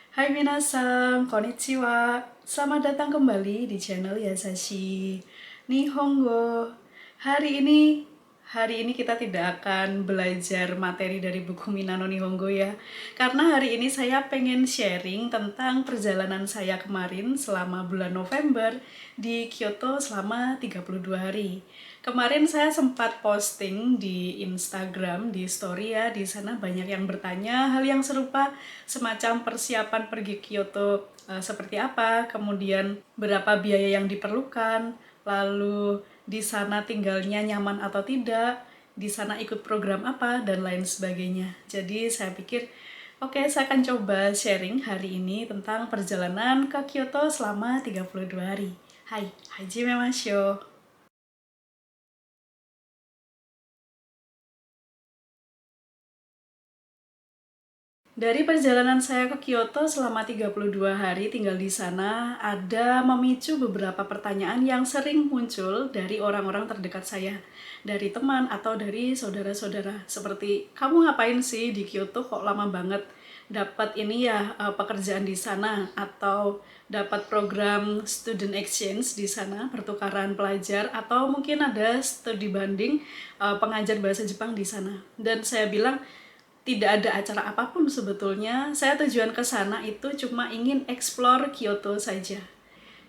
Hai minasan, konnichiwa. Selamat datang kembali di channel Yasashi Nihongo. Hari ini hari ini kita tidak akan belajar materi dari buku Minano Nihongo ya. Karena hari ini saya pengen sharing tentang perjalanan saya kemarin selama bulan November di Kyoto selama 32 hari. Kemarin saya sempat posting di Instagram, di story ya, di sana banyak yang bertanya hal yang serupa, semacam persiapan pergi Kyoto seperti apa, kemudian berapa biaya yang diperlukan, lalu di sana tinggalnya nyaman atau tidak, di sana ikut program apa, dan lain sebagainya. Jadi saya pikir, oke, saya akan coba sharing hari ini tentang perjalanan ke Kyoto selama 32 hari. Hai, hajime masyo. Dari perjalanan saya ke Kyoto selama 32 hari tinggal di sana, ada memicu beberapa pertanyaan yang sering muncul dari orang-orang terdekat saya. Dari teman atau dari saudara-saudara. Seperti, kamu ngapain sih di Kyoto kok lama banget? Dapat ini ya, pekerjaan di sana, atau dapat program student exchange di sana, pertukaran pelajar, atau mungkin ada studi banding pengajar bahasa Jepang di sana. Dan saya bilang, tidak ada acara apapun sebetulnya. Saya tujuan ke sana itu cuma ingin explore Kyoto saja.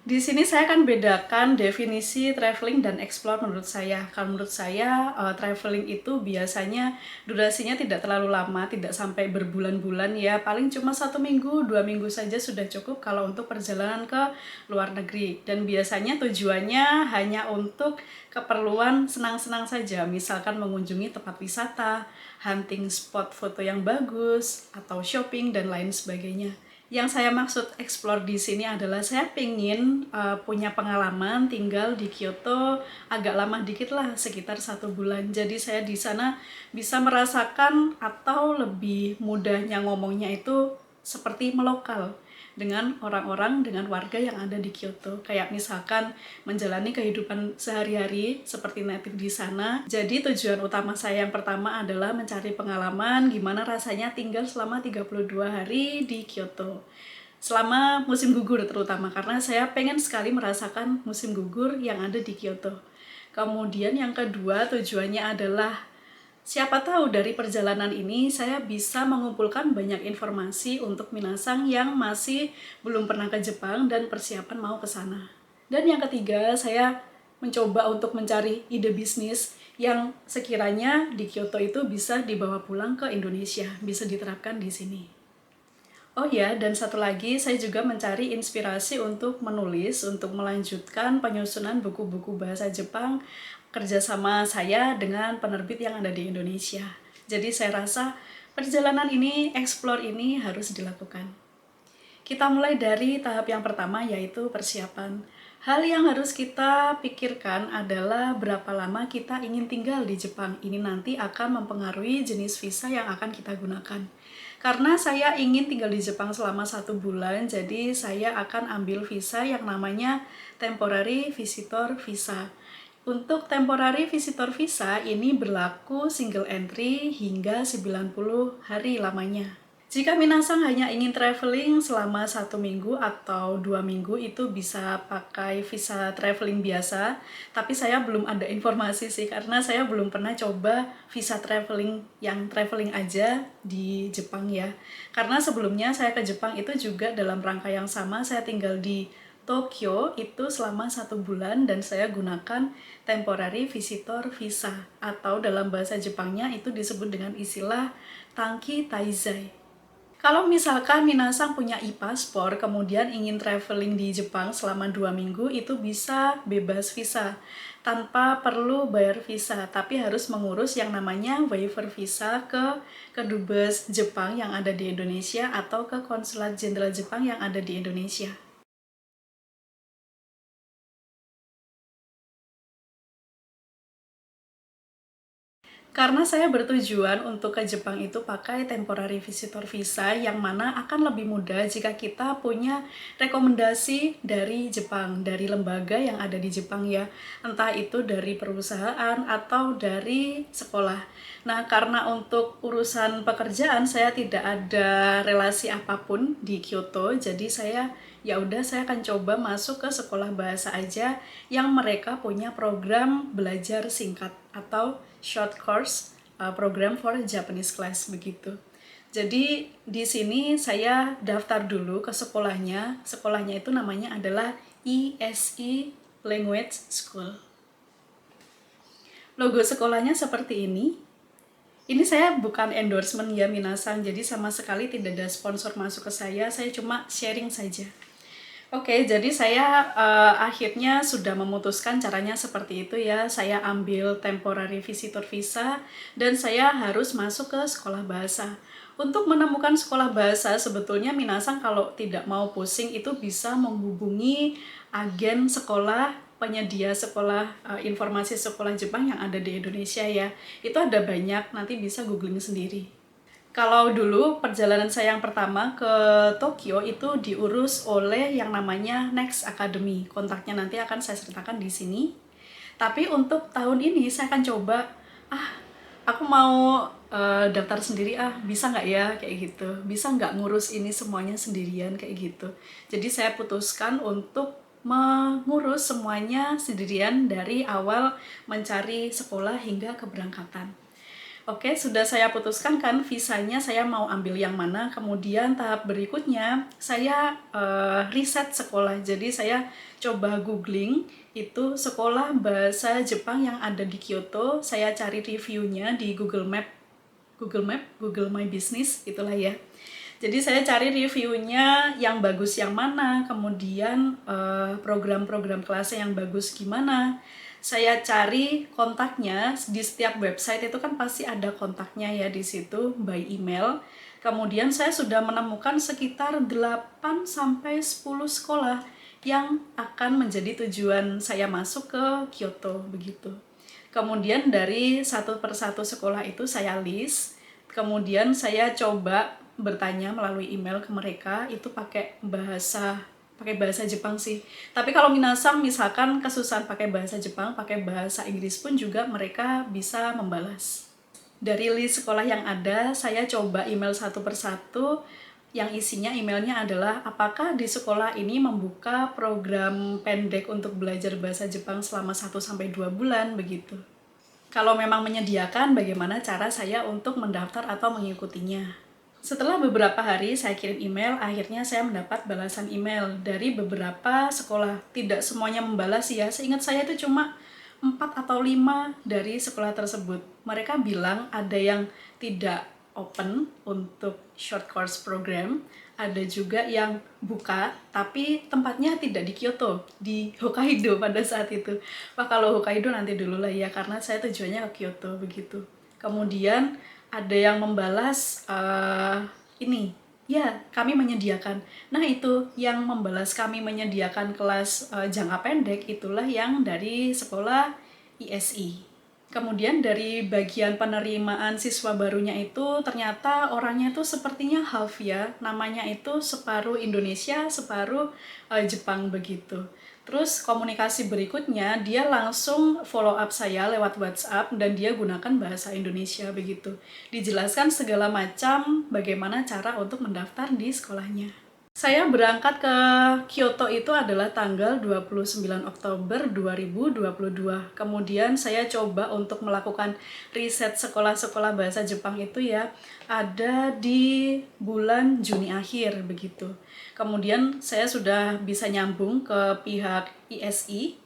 Di sini saya akan bedakan definisi traveling dan explore menurut saya. Kalau menurut saya, traveling itu biasanya durasinya tidak terlalu lama, tidak sampai berbulan-bulan ya. Paling cuma 1 minggu, 2 minggu saja sudah cukup kalau untuk perjalanan ke luar negeri. Dan biasanya tujuannya hanya untuk keperluan senang-senang saja. Misalkan mengunjungi tempat wisata, hunting spot foto yang bagus, atau shopping, dan lain sebagainya. Yang saya maksud explore di sini adalah saya pengen punya pengalaman tinggal di Kyoto agak lama dikit lah, sekitar 1 bulan. Jadi saya di sana bisa merasakan atau lebih mudahnya ngomongnya itu seperti melokal dengan orang-orang, dengan warga yang ada di Kyoto. Kayak misalkan menjalani kehidupan sehari-hari seperti native di sana. Jadi tujuan utama saya yang pertama adalah mencari pengalaman gimana rasanya tinggal selama 32 hari di Kyoto. Selama musim gugur terutama, karena saya pengen sekali merasakan musim gugur yang ada di Kyoto. Kemudian yang kedua tujuannya adalah siapa tahu dari perjalanan ini saya bisa mengumpulkan banyak informasi untuk minasang yang masih belum pernah ke Jepang dan persiapan mau ke sana. Dan yang ketiga, saya mencoba untuk mencari ide bisnis yang sekiranya di Kyoto itu bisa dibawa pulang ke Indonesia, bisa diterapkan di sini. Oh ya, dan satu lagi, saya juga mencari inspirasi untuk menulis, untuk melanjutkan penyusunan buku-buku bahasa Jepang kerjasama saya dengan penerbit yang ada di Indonesia. Jadi saya rasa perjalanan ini, explore ini harus dilakukan. Kita mulai dari tahap yang pertama, yaitu persiapan. Hal yang harus kita pikirkan adalah berapa lama kita ingin tinggal di Jepang. Ini nanti akan mempengaruhi jenis visa yang akan kita gunakan. Karena saya ingin tinggal di Jepang selama 1 bulan, jadi saya akan ambil visa yang namanya Temporary Visitor Visa. Untuk Temporary Visitor Visa ini berlaku single entry hingga 90 hari lamanya. Jika minasang hanya ingin traveling selama 1 minggu atau 2 minggu, itu bisa pakai visa traveling biasa. Tapi saya belum ada informasi sih, karena saya belum pernah coba visa traveling yang traveling aja di Jepang ya. Karena sebelumnya saya ke Jepang itu juga dalam rangka yang sama, saya tinggal di Tokyo itu selama 1 bulan dan saya gunakan temporary visitor visa, atau dalam bahasa Jepangnya itu disebut dengan istilah Tanki Taizai. Kalau misalkan minasang punya e-paspor, kemudian ingin traveling di Jepang selama 2 minggu, itu bisa bebas visa. Tanpa perlu bayar visa, tapi harus mengurus yang namanya waiver visa ke kedubes Jepang yang ada di Indonesia atau ke konsulat jenderal Jepang yang ada di Indonesia. Karena saya bertujuan untuk ke Jepang itu pakai temporary visitor visa yang mana akan lebih mudah jika kita punya rekomendasi dari Jepang, dari lembaga yang ada di Jepang ya. Entah itu dari perusahaan atau dari sekolah. Nah, karena untuk urusan pekerjaan saya tidak ada relasi apapun di Kyoto, jadi ya udah saya akan coba masuk ke sekolah bahasa aja yang mereka punya program belajar singkat atau short course, program for Japanese class begitu. Jadi di sini saya daftar dulu ke sekolahnya. Sekolahnya itu namanya adalah ESE Language School. Logo sekolahnya seperti ini. Ini saya bukan endorsement ya minasan, jadi sama sekali tidak ada sponsor masuk ke saya cuma sharing saja. Oke, jadi saya akhirnya sudah memutuskan caranya seperti itu ya. Saya ambil temporary visitor visa dan saya harus masuk ke sekolah bahasa. Untuk menemukan sekolah bahasa, sebetulnya minasan kalau tidak mau pusing itu bisa menghubungi agen sekolah, penyedia sekolah, informasi sekolah Jepang yang ada di Indonesia ya. Itu ada banyak, nanti bisa googling sendiri. Kalau dulu perjalanan saya yang pertama ke Tokyo itu diurus oleh yang namanya Next Academy. Kontaknya nanti akan saya sertakan di sini. Tapi untuk tahun ini saya akan coba, aku mau daftar sendiri bisa nggak ya kayak gitu. Bisa nggak ngurus ini semuanya sendirian kayak gitu. Jadi saya putuskan untuk mengurus semuanya sendirian dari awal mencari sekolah hingga keberangkatan. Oke, sudah saya putuskan kan visanya saya mau ambil yang mana. Kemudian tahap berikutnya saya riset sekolah. Jadi saya coba googling itu sekolah bahasa Jepang yang ada di Kyoto. Saya cari reviewnya di Google Google My Business itulah ya. Jadi saya cari reviewnya yang bagus yang mana, kemudian program-program kelasnya yang bagus gimana. Saya cari kontaknya di setiap website itu kan pasti ada kontaknya ya di situ by email. Kemudian saya sudah menemukan sekitar 8 sampai 10 sekolah yang akan menjadi tujuan saya masuk ke Kyoto begitu. Kemudian dari satu persatu sekolah itu saya list. Kemudian saya coba bertanya melalui email ke mereka itu pakai bahasa Jepang sih. Tapi kalau minasang misalkan kesusahan pakai bahasa Jepang, pakai bahasa Inggris pun juga mereka bisa membalas. Dari list sekolah yang ada, saya coba email satu persatu yang isinya emailnya adalah apakah di sekolah ini membuka program pendek untuk belajar bahasa Jepang selama 1-2 bulan begitu. Kalau memang menyediakan, bagaimana cara saya untuk mendaftar atau mengikutinya. Setelah beberapa hari saya kirim email, akhirnya saya mendapat balasan email dari beberapa sekolah. Tidak semuanya membalas ya, seingat saya itu cuma 4 atau 5 dari sekolah tersebut. Mereka bilang ada yang tidak open untuk short course program, ada juga yang buka, tapi tempatnya tidak di Kyoto, di Hokkaido pada saat itu. Wah, kalau Hokkaido nanti dulu lah ya, karena saya tujuannya ke Kyoto begitu. Kemudian ada yang membalas ini, ya kami menyediakan. Nah itu yang membalas kami menyediakan kelas jangka pendek itulah yang dari sekolah ISI. Kemudian dari bagian penerimaan siswa barunya itu ternyata orangnya itu sepertinya half ya, namanya itu separuh Indonesia, separuh Jepang begitu. Terus komunikasi berikutnya dia langsung follow up saya lewat WhatsApp dan dia gunakan bahasa Indonesia begitu. Dijelaskan segala macam bagaimana cara untuk mendaftar di sekolahnya. Saya berangkat ke Kyoto itu adalah tanggal 29 Oktober 2022. Kemudian saya coba untuk melakukan riset sekolah-sekolah bahasa Jepang itu ya, ada di bulan Juni akhir begitu. Kemudian saya sudah bisa nyambung ke pihak ISI.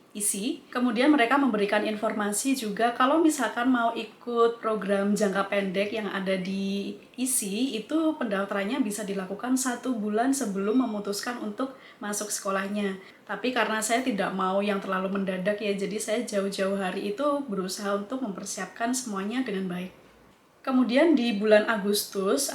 Kemudian mereka memberikan informasi juga kalau misalkan mau ikut program jangka pendek yang ada di ISI, itu pendaftarannya bisa dilakukan 1 bulan sebelum memutuskan untuk masuk sekolahnya. Tapi karena saya tidak mau yang terlalu mendadak ya, jadi saya jauh-jauh hari itu berusaha untuk mempersiapkan semuanya dengan baik. Kemudian di bulan Agustus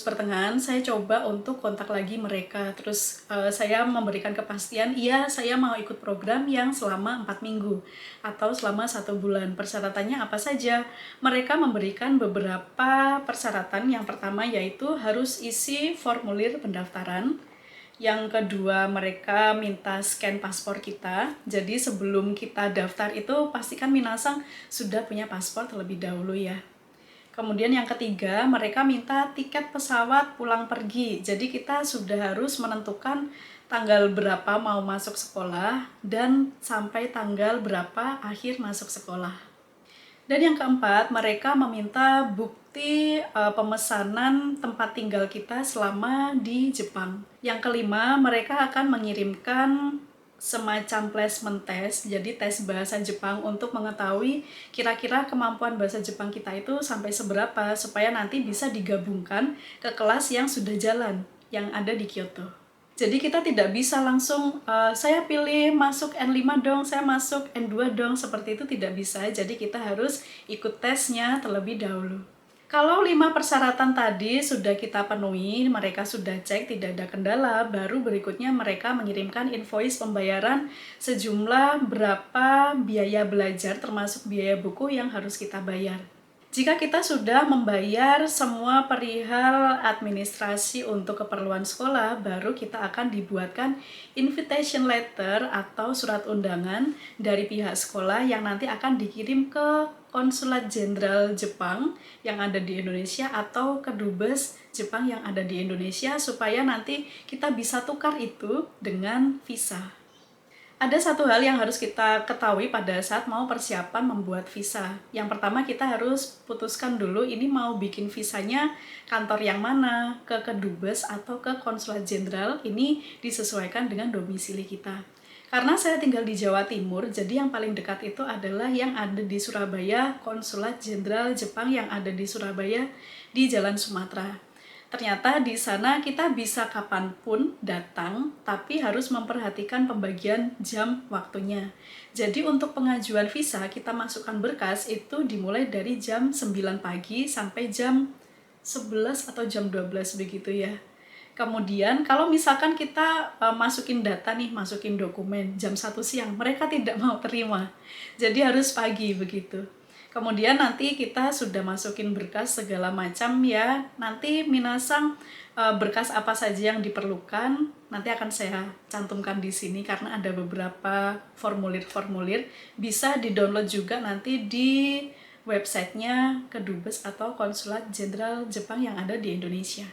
pertengahan, saya coba untuk kontak lagi mereka. Terus saya memberikan kepastian, iya saya mau ikut program yang selama 4 minggu atau selama 1 bulan. Persyaratannya apa saja? Mereka memberikan beberapa persyaratan. Yang pertama yaitu harus isi formulir pendaftaran. Yang kedua, mereka minta scan paspor kita. Jadi sebelum kita daftar itu pastikan minasang sudah punya paspor terlebih dahulu ya. Kemudian yang ketiga, mereka minta tiket pesawat pulang pergi. Jadi kita sudah harus menentukan tanggal berapa mau masuk sekolah dan sampai tanggal berapa akhir masuk sekolah. Dan yang keempat, mereka meminta bukti pemesanan tempat tinggal kita selama di Jepang. Yang kelima, mereka akan mengirimkan semacam placement test, jadi tes bahasa Jepang untuk mengetahui kira-kira kemampuan bahasa Jepang kita itu sampai seberapa, supaya nanti bisa digabungkan ke kelas yang sudah jalan, yang ada di Kyoto. Jadi kita tidak bisa langsung, saya pilih masuk N5 dong, saya masuk N2 dong, seperti itu tidak bisa. Jadi kita harus ikut tesnya terlebih dahulu. Kalau 5 persyaratan tadi sudah kita penuhi, mereka sudah cek tidak ada kendala, baru berikutnya mereka mengirimkan invoice pembayaran sejumlah berapa biaya belajar termasuk biaya buku yang harus kita bayar. Jika kita sudah membayar semua perihal administrasi untuk keperluan sekolah, baru kita akan dibuatkan invitation letter atau surat undangan dari pihak sekolah yang nanti akan dikirim ke Konsulat Jenderal Jepang yang ada di Indonesia atau ke Dubes Jepang yang ada di Indonesia supaya nanti kita bisa tukar itu dengan visa. Ada satu hal yang harus kita ketahui pada saat mau persiapan membuat visa. Yang pertama kita harus putuskan dulu ini mau bikin visanya kantor yang mana, ke Kedubes atau ke Konsulat Jenderal, ini disesuaikan dengan domisili kita. Karena saya tinggal di Jawa Timur, jadi yang paling dekat itu adalah yang ada di Surabaya, Konsulat Jenderal Jepang yang ada di Surabaya di Jalan Sumatera. Ternyata di sana kita bisa kapanpun datang, tapi harus memperhatikan pembagian jam waktunya. Jadi untuk pengajuan visa, kita masukkan berkas itu dimulai dari jam 9 pagi sampai jam 11 atau jam 12 begitu ya. Kemudian kalau misalkan kita masukin data nih, masukin dokumen jam 1 siang, mereka tidak mau terima. Jadi harus pagi begitu. Kemudian nanti kita sudah masukin berkas segala macam ya. Nanti minasang berkas apa saja yang diperlukan nanti akan saya cantumkan di sini karena ada beberapa formulir-formulir, bisa di-download juga nanti di websitenya Kedubes atau Konsulat Jenderal Jepang yang ada di Indonesia.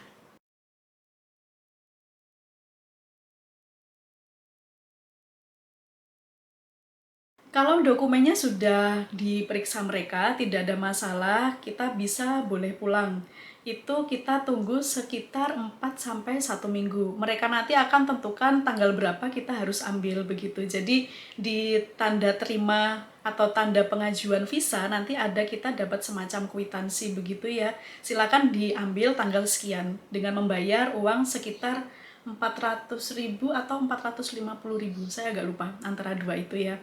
Kalau dokumennya sudah diperiksa mereka, tidak ada masalah, kita bisa boleh pulang. Itu kita tunggu sekitar 4-1 minggu. Mereka nanti akan tentukan tanggal berapa kita harus ambil begitu. Jadi di tanda terima atau tanda pengajuan visa nanti ada kita dapat semacam kwitansi begitu ya. Silakan diambil tanggal sekian dengan membayar uang sekitar 400.000 atau 450.000. Saya agak lupa antara dua itu ya.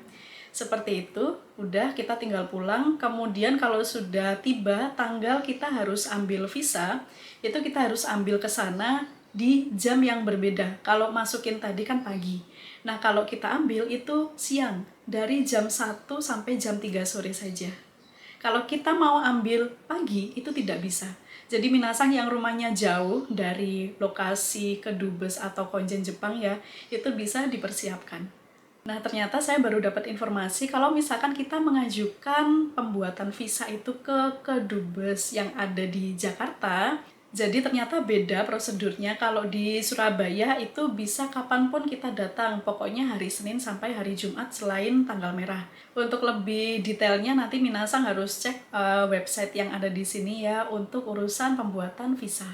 Seperti itu, udah kita tinggal pulang. Kemudian kalau sudah tiba tanggal kita harus ambil visa, itu kita harus ambil ke sana di jam yang berbeda. Kalau masukin tadi kan pagi. Nah, kalau kita ambil itu siang, dari jam 1 sampai jam 3 sore saja. Kalau kita mau ambil pagi, itu tidak bisa. Jadi minasang yang rumahnya jauh dari lokasi Kedubes atau Konjen Jepang ya, itu bisa dipersiapkan. Nah, ternyata saya baru dapat informasi kalau misalkan kita mengajukan pembuatan visa itu ke Kedubes yang ada di Jakarta, jadi ternyata beda prosedurnya. Kalau di Surabaya itu bisa kapanpun kita datang, pokoknya hari Senin sampai hari Jumat selain tanggal merah. Untuk lebih detailnya nanti minasang harus cek website yang ada di sini ya untuk urusan pembuatan visa.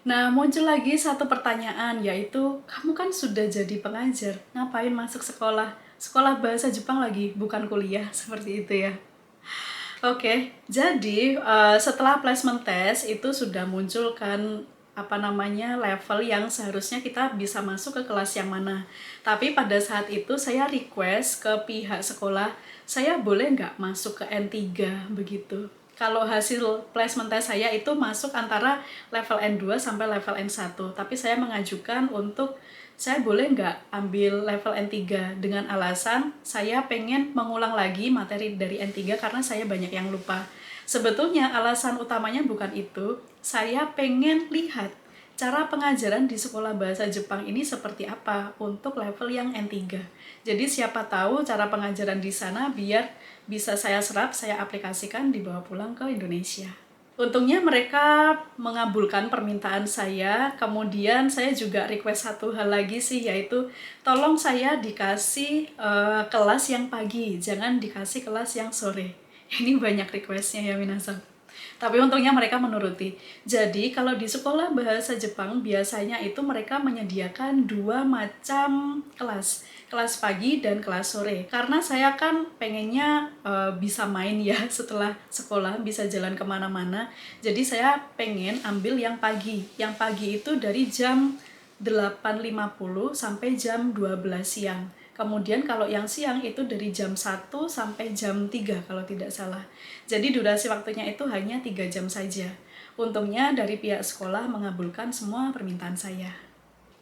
Nah, muncul lagi satu pertanyaan, yaitu kamu kan sudah jadi pengajar, ngapain masuk sekolah? Sekolah bahasa Jepang lagi, bukan kuliah, seperti itu ya. Oke, jadi setelah placement test itu sudah muncul kan level yang seharusnya kita bisa masuk ke kelas yang mana. Tapi pada saat itu saya request ke pihak sekolah, saya boleh nggak masuk ke N3 begitu. Kalau hasil placement tes saya itu masuk antara level N2 sampai level N1, tapi saya mengajukan untuk saya boleh nggak ambil level N3 dengan alasan saya pengen mengulang lagi materi dari N3 karena saya banyak yang lupa. Sebetulnya alasan utamanya bukan itu, saya pengen lihat cara pengajaran di sekolah bahasa Jepang ini seperti apa untuk level yang N3. Jadi siapa tahu cara pengajaran di sana biar bisa saya serap, saya aplikasikan dibawa pulang ke Indonesia. Untungnya mereka mengabulkan permintaan saya. Kemudian saya juga request satu hal lagi sih, yaitu tolong saya dikasih kelas yang pagi, jangan dikasih kelas yang sore. Ini banyak requestnya ya minasan. Tapi untungnya mereka menuruti. Jadi kalau di sekolah bahasa Jepang biasanya itu mereka menyediakan 2 macam kelas. Kelas pagi dan kelas sore. Karena saya kan pengennya bisa main ya setelah sekolah, bisa jalan kemana-mana. Jadi saya pengen ambil yang pagi. Yang pagi itu dari jam 8.50 sampai jam 12 siang. Kemudian kalau yang siang itu dari jam 1 sampai jam 3 kalau tidak salah. Jadi durasi waktunya itu hanya 3 jam saja. Untungnya dari pihak sekolah mengabulkan semua permintaan saya.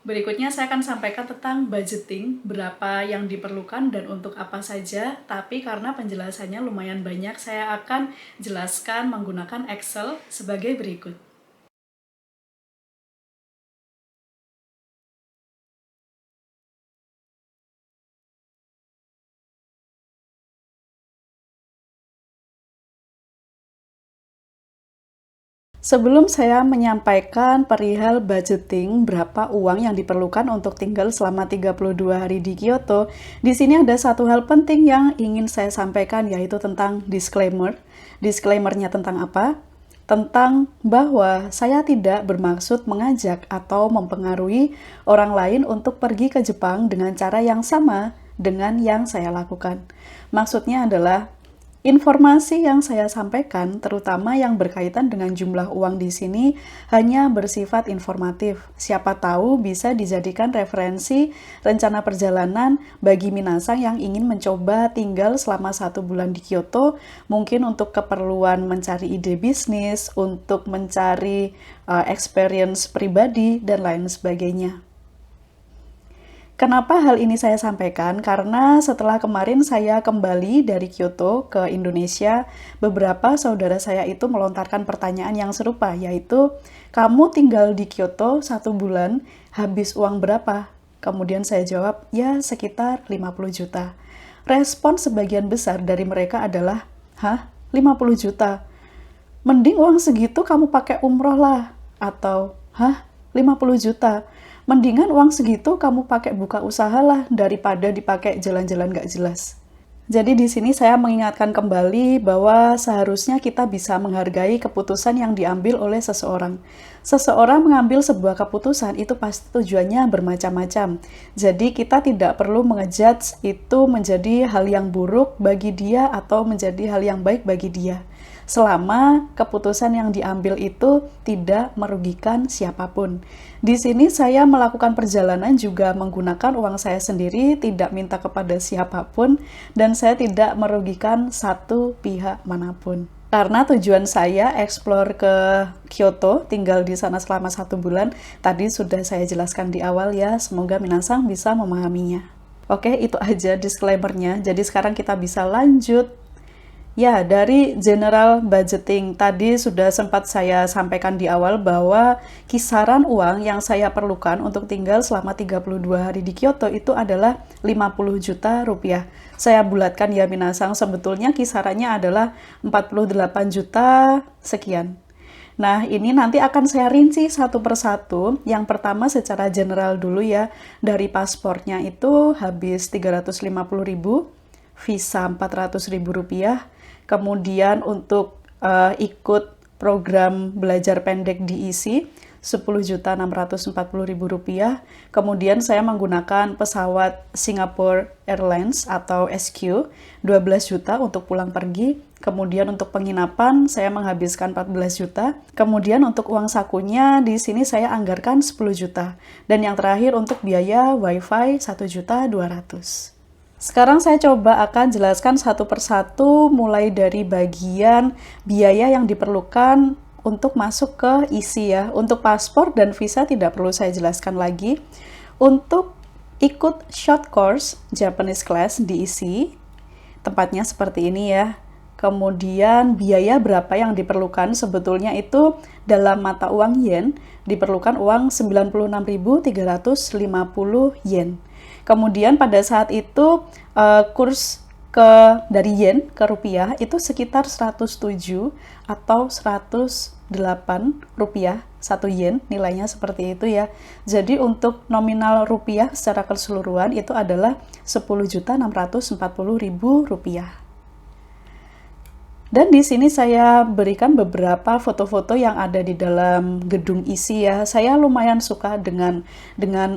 Berikutnya saya akan sampaikan tentang budgeting, berapa yang diperlukan dan untuk apa saja. Tapi karena penjelasannya lumayan banyak, saya akan jelaskan menggunakan Excel sebagai berikut. Sebelum saya menyampaikan perihal budgeting berapa uang yang diperlukan untuk tinggal selama 32 hari di Kyoto, di sini ada satu hal penting yang ingin saya sampaikan, yaitu tentang disclaimer. Disclaimernya tentang apa? Tentang bahwa saya tidak bermaksud mengajak atau mempengaruhi orang lain untuk pergi ke Jepang dengan cara yang sama dengan yang saya lakukan. Maksudnya adalah informasi yang saya sampaikan, terutama yang berkaitan dengan jumlah uang di sini, hanya bersifat informatif. Siapa tahu bisa dijadikan referensi rencana perjalanan bagi minasang yang ingin mencoba tinggal selama 1 bulan di Kyoto, mungkin untuk keperluan mencari ide bisnis, untuk mencari experience pribadi, dan lain sebagainya. Kenapa hal ini saya sampaikan? Karena setelah kemarin saya kembali dari Kyoto ke Indonesia, beberapa saudara saya itu melontarkan pertanyaan yang serupa, yaitu, kamu tinggal di Kyoto 1 bulan, habis uang berapa? Kemudian saya jawab, ya sekitar 50 juta. Respon sebagian besar dari mereka adalah, hah? 50 juta? Mending uang segitu kamu pakai umroh lah. Atau, hah? 50 juta? Mendingan uang segitu kamu pakai buka usaha lah daripada dipakai jalan-jalan gak jelas. Jadi di sini saya mengingatkan kembali bahwa seharusnya kita bisa menghargai keputusan yang diambil oleh seseorang. Seseorang mengambil sebuah keputusan itu pasti tujuannya bermacam-macam. Jadi kita tidak perlu mengejudge itu menjadi hal yang buruk bagi dia atau menjadi hal yang baik bagi dia. Selama keputusan yang diambil itu tidak merugikan siapapun. Di sini saya melakukan perjalanan juga menggunakan uang saya sendiri, tidak minta kepada siapapun, dan saya tidak merugikan satu pihak manapun. Karena tujuan saya explore ke Kyoto, tinggal di sana selama 1 bulan, tadi sudah saya jelaskan di awal ya, semoga minasang bisa memahaminya. Oke, itu aja disclaimer-nya, jadi sekarang kita bisa lanjut. Ya, dari general budgeting tadi sudah sempat saya sampaikan di awal bahwa kisaran uang yang saya perlukan untuk tinggal selama 32 hari di Kyoto itu adalah 50 juta rupiah. Saya bulatkan ya minasang, sebetulnya kisarannya adalah 48 juta sekian. Nah, ini nanti akan saya rinci satu persatu. Yang pertama secara general dulu ya, dari paspornya itu habis 350.000, visa 400.000 rupiah, kemudian untuk ikut program belajar pendek diisi 10.640.000 rupiah. Kemudian saya menggunakan pesawat Singapore Airlines atau SQ 12 juta untuk pulang pergi. Kemudian untuk penginapan saya menghabiskan 14 juta. Kemudian untuk uang sakunya di sini saya anggarkan 10 juta. Dan yang terakhir untuk biaya WiFi 1.200.000. Sekarang saya coba akan jelaskan satu persatu mulai dari bagian biaya yang diperlukan untuk masuk ke ISI ya. Untuk paspor dan visa tidak perlu saya jelaskan lagi. Untuk ikut short course Japanese class di ISI, tempatnya seperti ini ya. Kemudian biaya berapa yang diperlukan, sebetulnya itu dalam mata uang yen diperlukan uang 96.350 yen. Kemudian pada saat itu kurs dari yen ke rupiah itu sekitar 107 atau 108 rupiah 1 yen, nilainya seperti itu ya. Jadi untuk nominal rupiah secara keseluruhan itu adalah 10.640.000 rupiah. Dan di sini saya berikan beberapa foto-foto yang ada di dalam gedung ISI ya. Saya lumayan suka dengan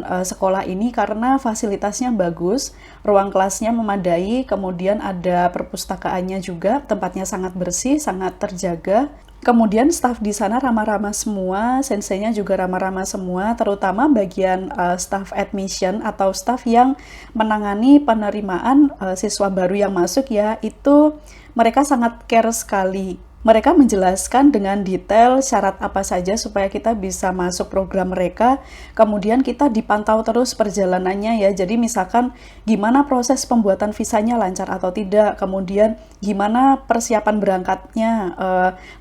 sekolah ini karena fasilitasnya bagus, ruang kelasnya memadai, kemudian ada perpustakaannya juga, tempatnya sangat bersih, sangat terjaga. Kemudian staf di sana ramah-ramah semua, senseinya juga ramah-ramah semua, terutama bagian staf admission atau staf yang menangani penerimaan siswa baru yang masuk ya, itu mereka sangat care sekali. Mereka menjelaskan dengan detail syarat apa saja supaya kita bisa masuk program mereka. Kemudian kita dipantau terus perjalanannya ya. Jadi misalkan gimana proses pembuatan visanya lancar atau tidak. Kemudian gimana persiapan berangkatnya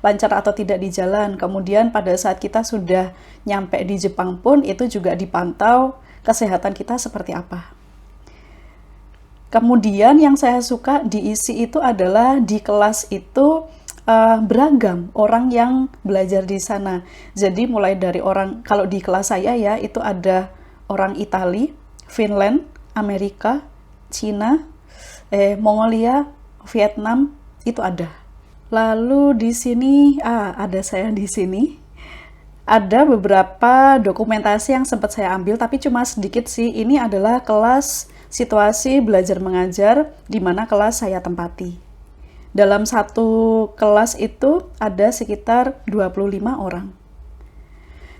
lancar atau tidak di jalan. Kemudian pada saat kita sudah nyampe di Jepang pun itu juga dipantau kesehatan kita seperti apa. Kemudian yang saya suka di ISI itu adalah di kelas itu beragam orang yang belajar di sana. Jadi mulai dari orang, kalau di kelas saya ya, itu ada orang Itali, Finland, Amerika, Cina, Mongolia, Vietnam, itu ada. Lalu di sini, ada saya di sini. Ada beberapa dokumentasi yang sempat saya ambil, tapi cuma sedikit sih. Ini adalah kelas situasi belajar mengajar di mana kelas saya tempati. Dalam satu kelas itu ada sekitar 25 orang.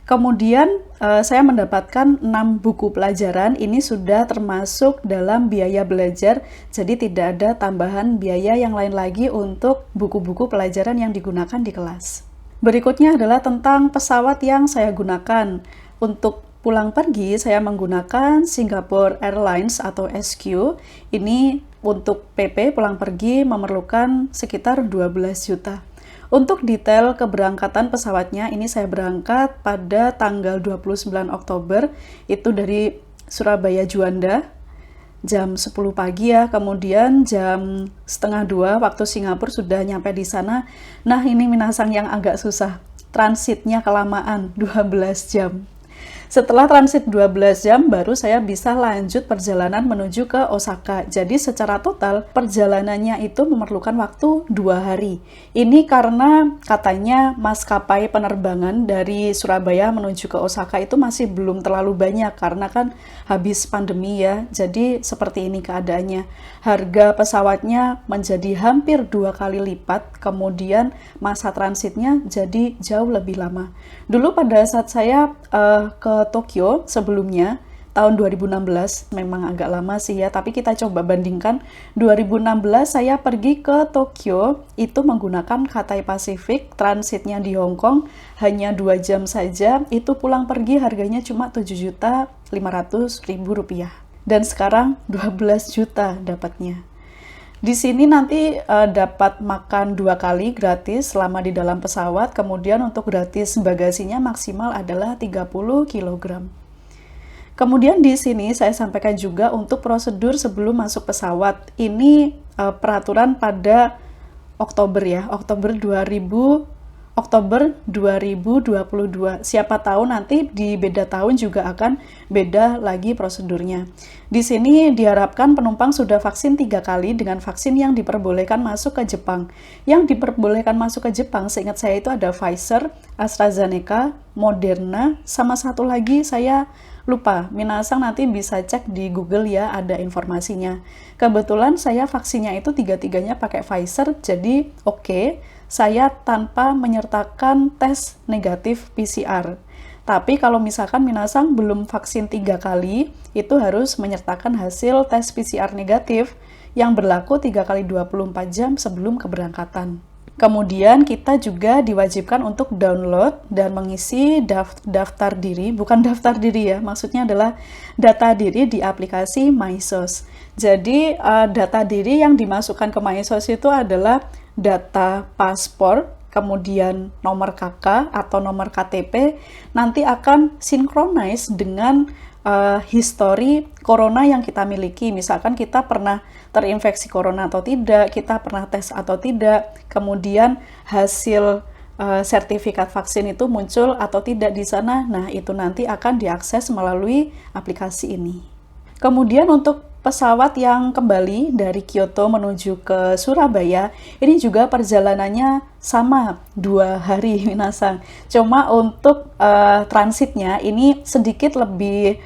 Kemudian saya mendapatkan 6 buku pelajaran, ini sudah termasuk dalam biaya belajar, jadi tidak ada tambahan biaya yang lain lagi untuk buku-buku pelajaran yang digunakan di kelas. Berikutnya adalah tentang pesawat yang saya gunakan. Untuk pulang pergi, saya menggunakan Singapore Airlines atau SQ. Ini untuk PP pulang pergi memerlukan sekitar 12 juta. Untuk detail keberangkatan pesawatnya, ini saya berangkat pada tanggal 29 Oktober, itu dari Surabaya Juanda, jam 10 pagi ya, kemudian jam setengah 2 waktu Singapura sudah nyampe di sana. Nah ini minasang yang agak susah, transitnya kelamaan, 12 jam. Setelah transit 12 jam, baru saya bisa lanjut perjalanan menuju ke Osaka. Jadi secara total, perjalanannya itu memerlukan waktu 2 hari. Ini karena katanya maskapai penerbangan dari Surabaya menuju ke Osaka itu masih belum terlalu banyak, karena kan habis pandemi ya. Jadi seperti ini keadaannya. Harga pesawatnya menjadi hampir 2 kali lipat, kemudian masa transitnya jadi jauh lebih lama. Dulu pada saat saya ke Tokyo sebelumnya, tahun 2016, memang agak lama sih ya, tapi kita coba bandingkan. 2016 saya pergi ke Tokyo, itu menggunakan Cathay Pacific, transitnya di Hong Kong, hanya 2 jam saja, itu pulang pergi harganya cuma 7.500.000 rupiah. Dan sekarang 12 juta dapatnya. Di sini nanti dapat makan 2 kali gratis selama di dalam pesawat, kemudian untuk gratis bagasinya maksimal adalah 30 kg. Kemudian di sini saya sampaikan juga untuk prosedur sebelum masuk pesawat. Ini peraturan pada Oktober ya, Oktober 2022. Siapa tahu nanti di beda tahun juga akan beda lagi prosedurnya. Di sini diharapkan penumpang sudah vaksin 3 kali dengan vaksin yang diperbolehkan masuk ke Jepang. Yang diperbolehkan masuk ke Jepang, seingat saya itu ada Pfizer, AstraZeneca, Moderna, sama satu lagi saya lupa. Minasang nanti bisa cek di Google ya, ada informasinya. Kebetulan saya vaksinnya itu 3-3-nya pakai Pfizer, jadi oke. Saya tanpa menyertakan tes negatif PCR. Tapi kalau misalkan minasang belum vaksin 3 kali, itu harus menyertakan hasil tes PCR negatif yang berlaku 3 kali 24 jam sebelum keberangkatan. Kemudian kita juga diwajibkan untuk download dan mengisi daftar diri, bukan daftar diri ya, maksudnya adalah data diri di aplikasi MySOS. Jadi data diri yang dimasukkan ke MySOS itu adalah data paspor, kemudian nomor KK atau nomor KTP, nanti akan synchronize dengan histori corona yang kita miliki. Misalkan kita pernah terinfeksi corona atau tidak, kita pernah tes atau tidak, kemudian hasil sertifikat vaksin itu muncul atau tidak di sana. Nah, itu nanti akan diakses melalui aplikasi ini. Kemudian untuk pesawat yang kembali dari Kyoto menuju ke Surabaya, ini juga perjalanannya sama 2 hari minasang. Cuma untuk transitnya ini sedikit lebih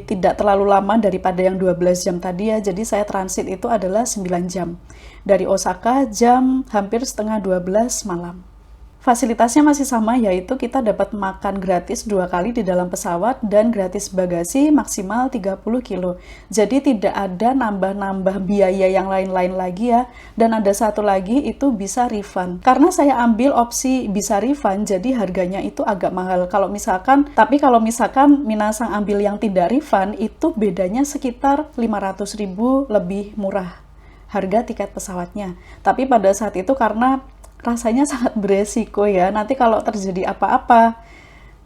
tidak terlalu lama daripada yang 12 jam tadi ya. Jadi saya transit itu adalah 9 jam. Dari Osaka jam hampir setengah 12 malam. Fasilitasnya masih sama, yaitu kita dapat makan gratis 2 kali di dalam pesawat dan gratis bagasi maksimal 30 kilo. Jadi tidak ada nambah-nambah biaya yang lain-lain lagi ya. Dan ada satu lagi itu bisa refund. Karena saya ambil opsi bisa refund, jadi harganya itu agak mahal. Tapi kalau misalkan minasang ambil yang tidak refund, itu bedanya sekitar 500.000 lebih murah harga tiket pesawatnya. Tapi pada saat itu karena rasanya sangat beresiko ya, nanti kalau terjadi apa-apa,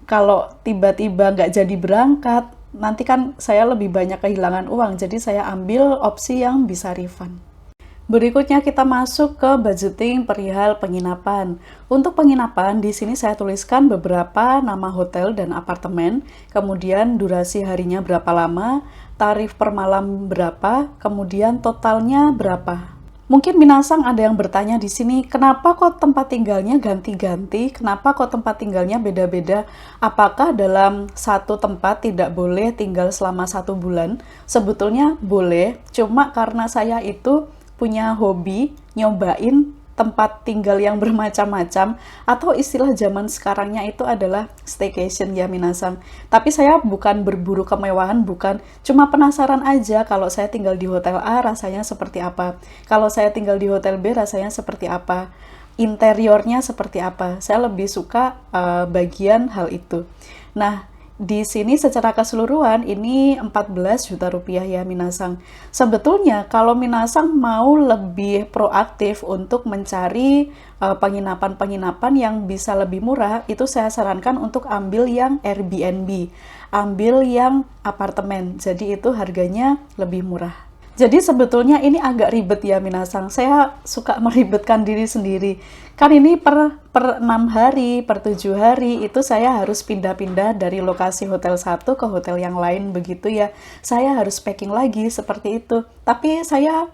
kalau tiba-tiba nggak jadi berangkat, nanti kan saya lebih banyak kehilangan uang, jadi saya ambil opsi yang bisa refund. Berikutnya kita masuk ke budgeting perihal penginapan. Untuk penginapan, di sini saya tuliskan beberapa nama hotel dan apartemen, kemudian durasi harinya berapa lama, tarif per malam berapa, kemudian totalnya berapa. Mungkin minasang ada yang bertanya di sini, kenapa kok tempat tinggalnya ganti-ganti? Kenapa kok tempat tinggalnya beda-beda? Apakah dalam satu tempat tidak boleh tinggal selama 1 bulan? Sebetulnya boleh, cuma karena saya itu punya hobi nyobain tempat tinggal yang bermacam-macam, atau istilah zaman sekarangnya itu adalah staycation ya minasang. Tapi saya bukan berburu kemewahan, bukan, cuma penasaran aja kalau saya tinggal di hotel A rasanya seperti apa, kalau saya tinggal di hotel B rasanya seperti apa, interiornya seperti apa. Saya lebih suka bagian hal itu. Nah, di sini secara keseluruhan ini 14 juta rupiah ya minasang. Sebetulnya kalau minasang mau lebih proaktif untuk mencari penginapan-penginapan yang bisa lebih murah, itu saya sarankan untuk ambil yang Airbnb, ambil yang apartemen. Jadi itu harganya lebih murah. Jadi sebetulnya ini agak ribet ya minasang. Saya suka meribetkan diri sendiri. Kan ini per 6 hari, per 7 hari itu saya harus pindah-pindah dari lokasi hotel satu ke hotel yang lain begitu ya. Saya harus packing lagi seperti itu. Tapi saya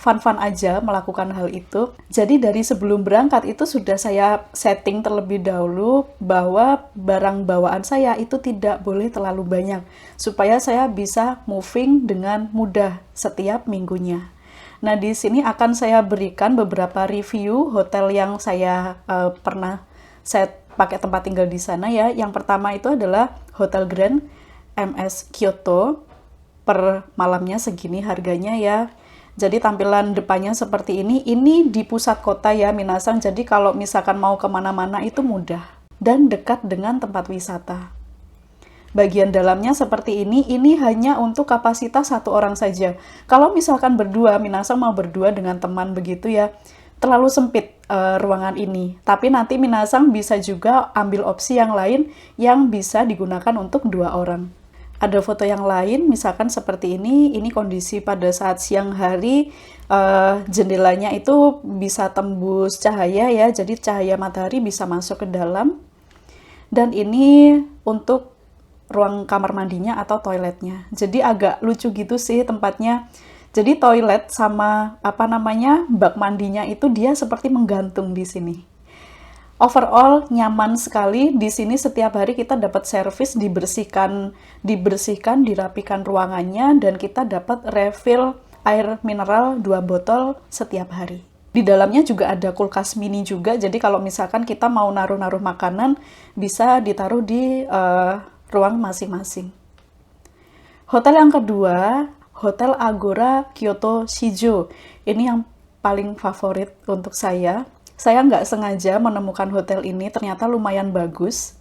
fun-fun aja melakukan hal itu. Jadi dari sebelum berangkat itu sudah saya setting terlebih dahulu bahwa barang bawaan saya itu tidak boleh terlalu banyak supaya saya bisa moving dengan mudah setiap minggunya. Nah, di sini akan saya berikan beberapa review hotel yang saya pernah saya pakai tempat tinggal di sana ya. Yang pertama itu adalah Hotel Grand MS Kyoto. Per malamnya segini harganya ya. Jadi tampilan depannya seperti ini di pusat kota ya minasang, jadi kalau misalkan mau kemana-mana itu mudah dan dekat dengan tempat wisata. Bagian dalamnya seperti ini hanya untuk kapasitas 1 orang saja. Kalau misalkan berdua, minasang mau berdua dengan teman begitu ya, terlalu sempit ruangan ini. Tapi nanti minasang bisa juga ambil opsi yang lain yang bisa digunakan untuk 2 orang. Ada foto yang lain, misalkan seperti ini kondisi pada saat siang hari, jendelanya itu bisa tembus cahaya ya, jadi cahaya matahari bisa masuk ke dalam. Dan ini untuk ruang kamar mandinya atau toiletnya. Jadi agak lucu gitu sih tempatnya. Jadi toilet sama bak mandinya itu dia seperti menggantung di sini. Overall nyaman sekali. Di sini setiap hari kita dapat servis, dibersihkan, dirapikan ruangannya, dan kita dapat refill air mineral 2 botol setiap hari. Di dalamnya juga ada kulkas mini juga, jadi kalau misalkan kita mau naruh-naruh makanan, bisa ditaruh di ruang masing-masing. Hotel yang kedua, Hotel Agora Kyoto Shijo. Ini yang paling favorit untuk saya. Saya nggak sengaja menemukan hotel ini, ternyata lumayan bagus.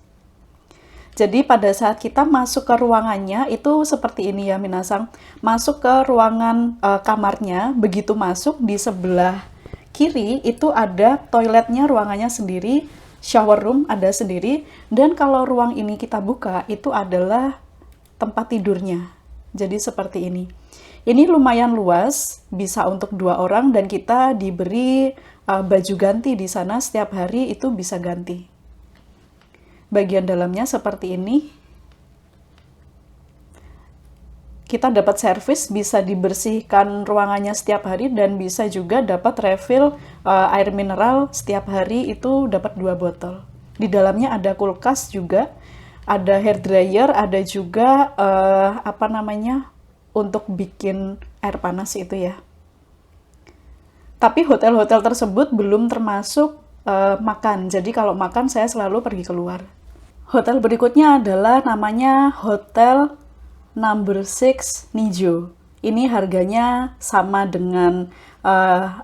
Jadi pada saat kita masuk ke ruangannya, itu seperti ini ya minasang. Masuk ke ruangan kamarnya, begitu masuk di sebelah kiri itu ada toiletnya, ruangannya sendiri, shower room ada sendiri, dan kalau ruang ini kita buka, itu adalah tempat tidurnya. Jadi seperti ini. Ini lumayan luas, bisa untuk 2 orang dan kita diberi baju ganti di sana setiap hari itu bisa ganti. Bagian dalamnya seperti ini. Kita dapat servis, bisa dibersihkan ruangannya setiap hari dan bisa juga dapat refill air mineral setiap hari itu dapat 2 botol. Di dalamnya ada kulkas juga, ada hair dryer, ada juga untuk bikin air panas itu ya. Tapi hotel-hotel tersebut belum termasuk makan. Jadi kalau makan saya selalu pergi keluar. Hotel berikutnya adalah namanya Hotel Number 6 Nijo. Ini harganya sama dengan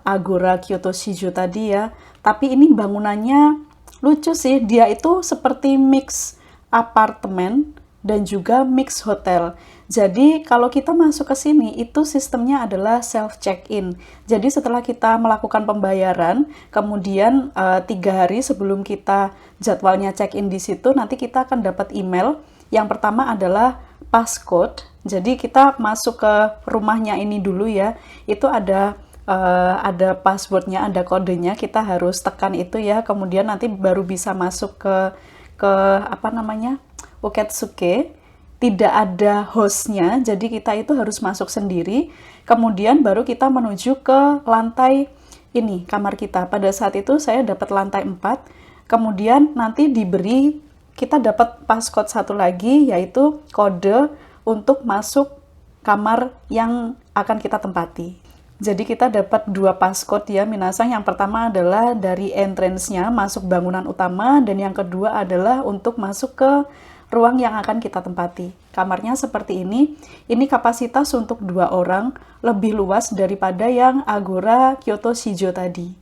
Agora Kyoto Shijo tadi ya. Tapi ini bangunannya lucu sih. Dia itu seperti mix apartemen dan juga mix hotel. Jadi kalau kita masuk ke sini itu sistemnya adalah self check-in. Jadi setelah kita melakukan pembayaran, kemudian 3 hari sebelum kita jadwalnya check-in di situ, nanti kita akan dapat email. Yang pertama adalah passcode. Jadi kita masuk ke rumahnya ini dulu ya. Itu ada passwordnya, ada kodenya. Kita harus tekan itu ya. Kemudian nanti baru bisa masuk ke Uketsuke. Tidak ada hostnya, jadi kita itu harus masuk sendiri. Kemudian baru kita menuju ke lantai ini, kamar kita. Pada saat itu saya dapat lantai 4. Kemudian nanti kita dapat passcode satu lagi, yaitu kode untuk masuk kamar yang akan kita tempati. Jadi kita dapat 2 passcode ya minasang. Yang pertama adalah dari entrance-nya, masuk bangunan utama, dan yang kedua adalah untuk masuk ke ruang yang akan kita tempati. Kamarnya seperti ini. Ini kapasitas untuk 2 orang, lebih luas daripada yang Agora Kyoto Shijo tadi.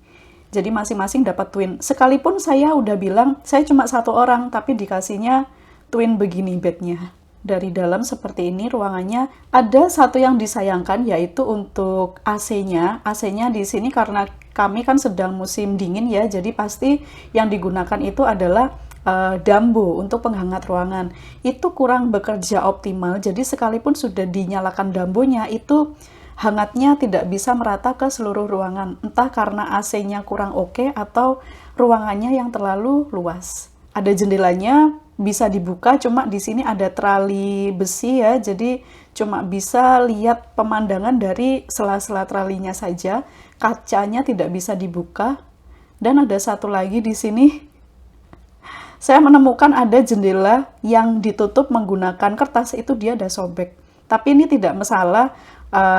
Jadi masing-masing dapat twin. Sekalipun saya udah bilang, saya cuma 1 orang, tapi dikasihnya twin begini bednya. Dari dalam seperti ini ruangannya. Ada satu yang disayangkan, yaitu untuk AC-nya. AC-nya di sini karena kami kan sedang musim dingin ya, jadi pasti yang digunakan itu adalah dambo untuk penghangat ruangan. Itu kurang bekerja optimal, jadi sekalipun sudah dinyalakan dambonya, itu hangatnya tidak bisa merata ke seluruh ruangan. Entah karena AC-nya kurang oke atau ruangannya yang terlalu luas. Ada jendelanya, bisa dibuka, cuma di sini ada trali besi ya, jadi cuma bisa lihat pemandangan dari sela-sela tralinya saja. Kacanya tidak bisa dibuka. Dan ada satu lagi di sini. Saya menemukan ada jendela yang ditutup menggunakan kertas, itu dia ada sobek. Tapi ini tidak masalah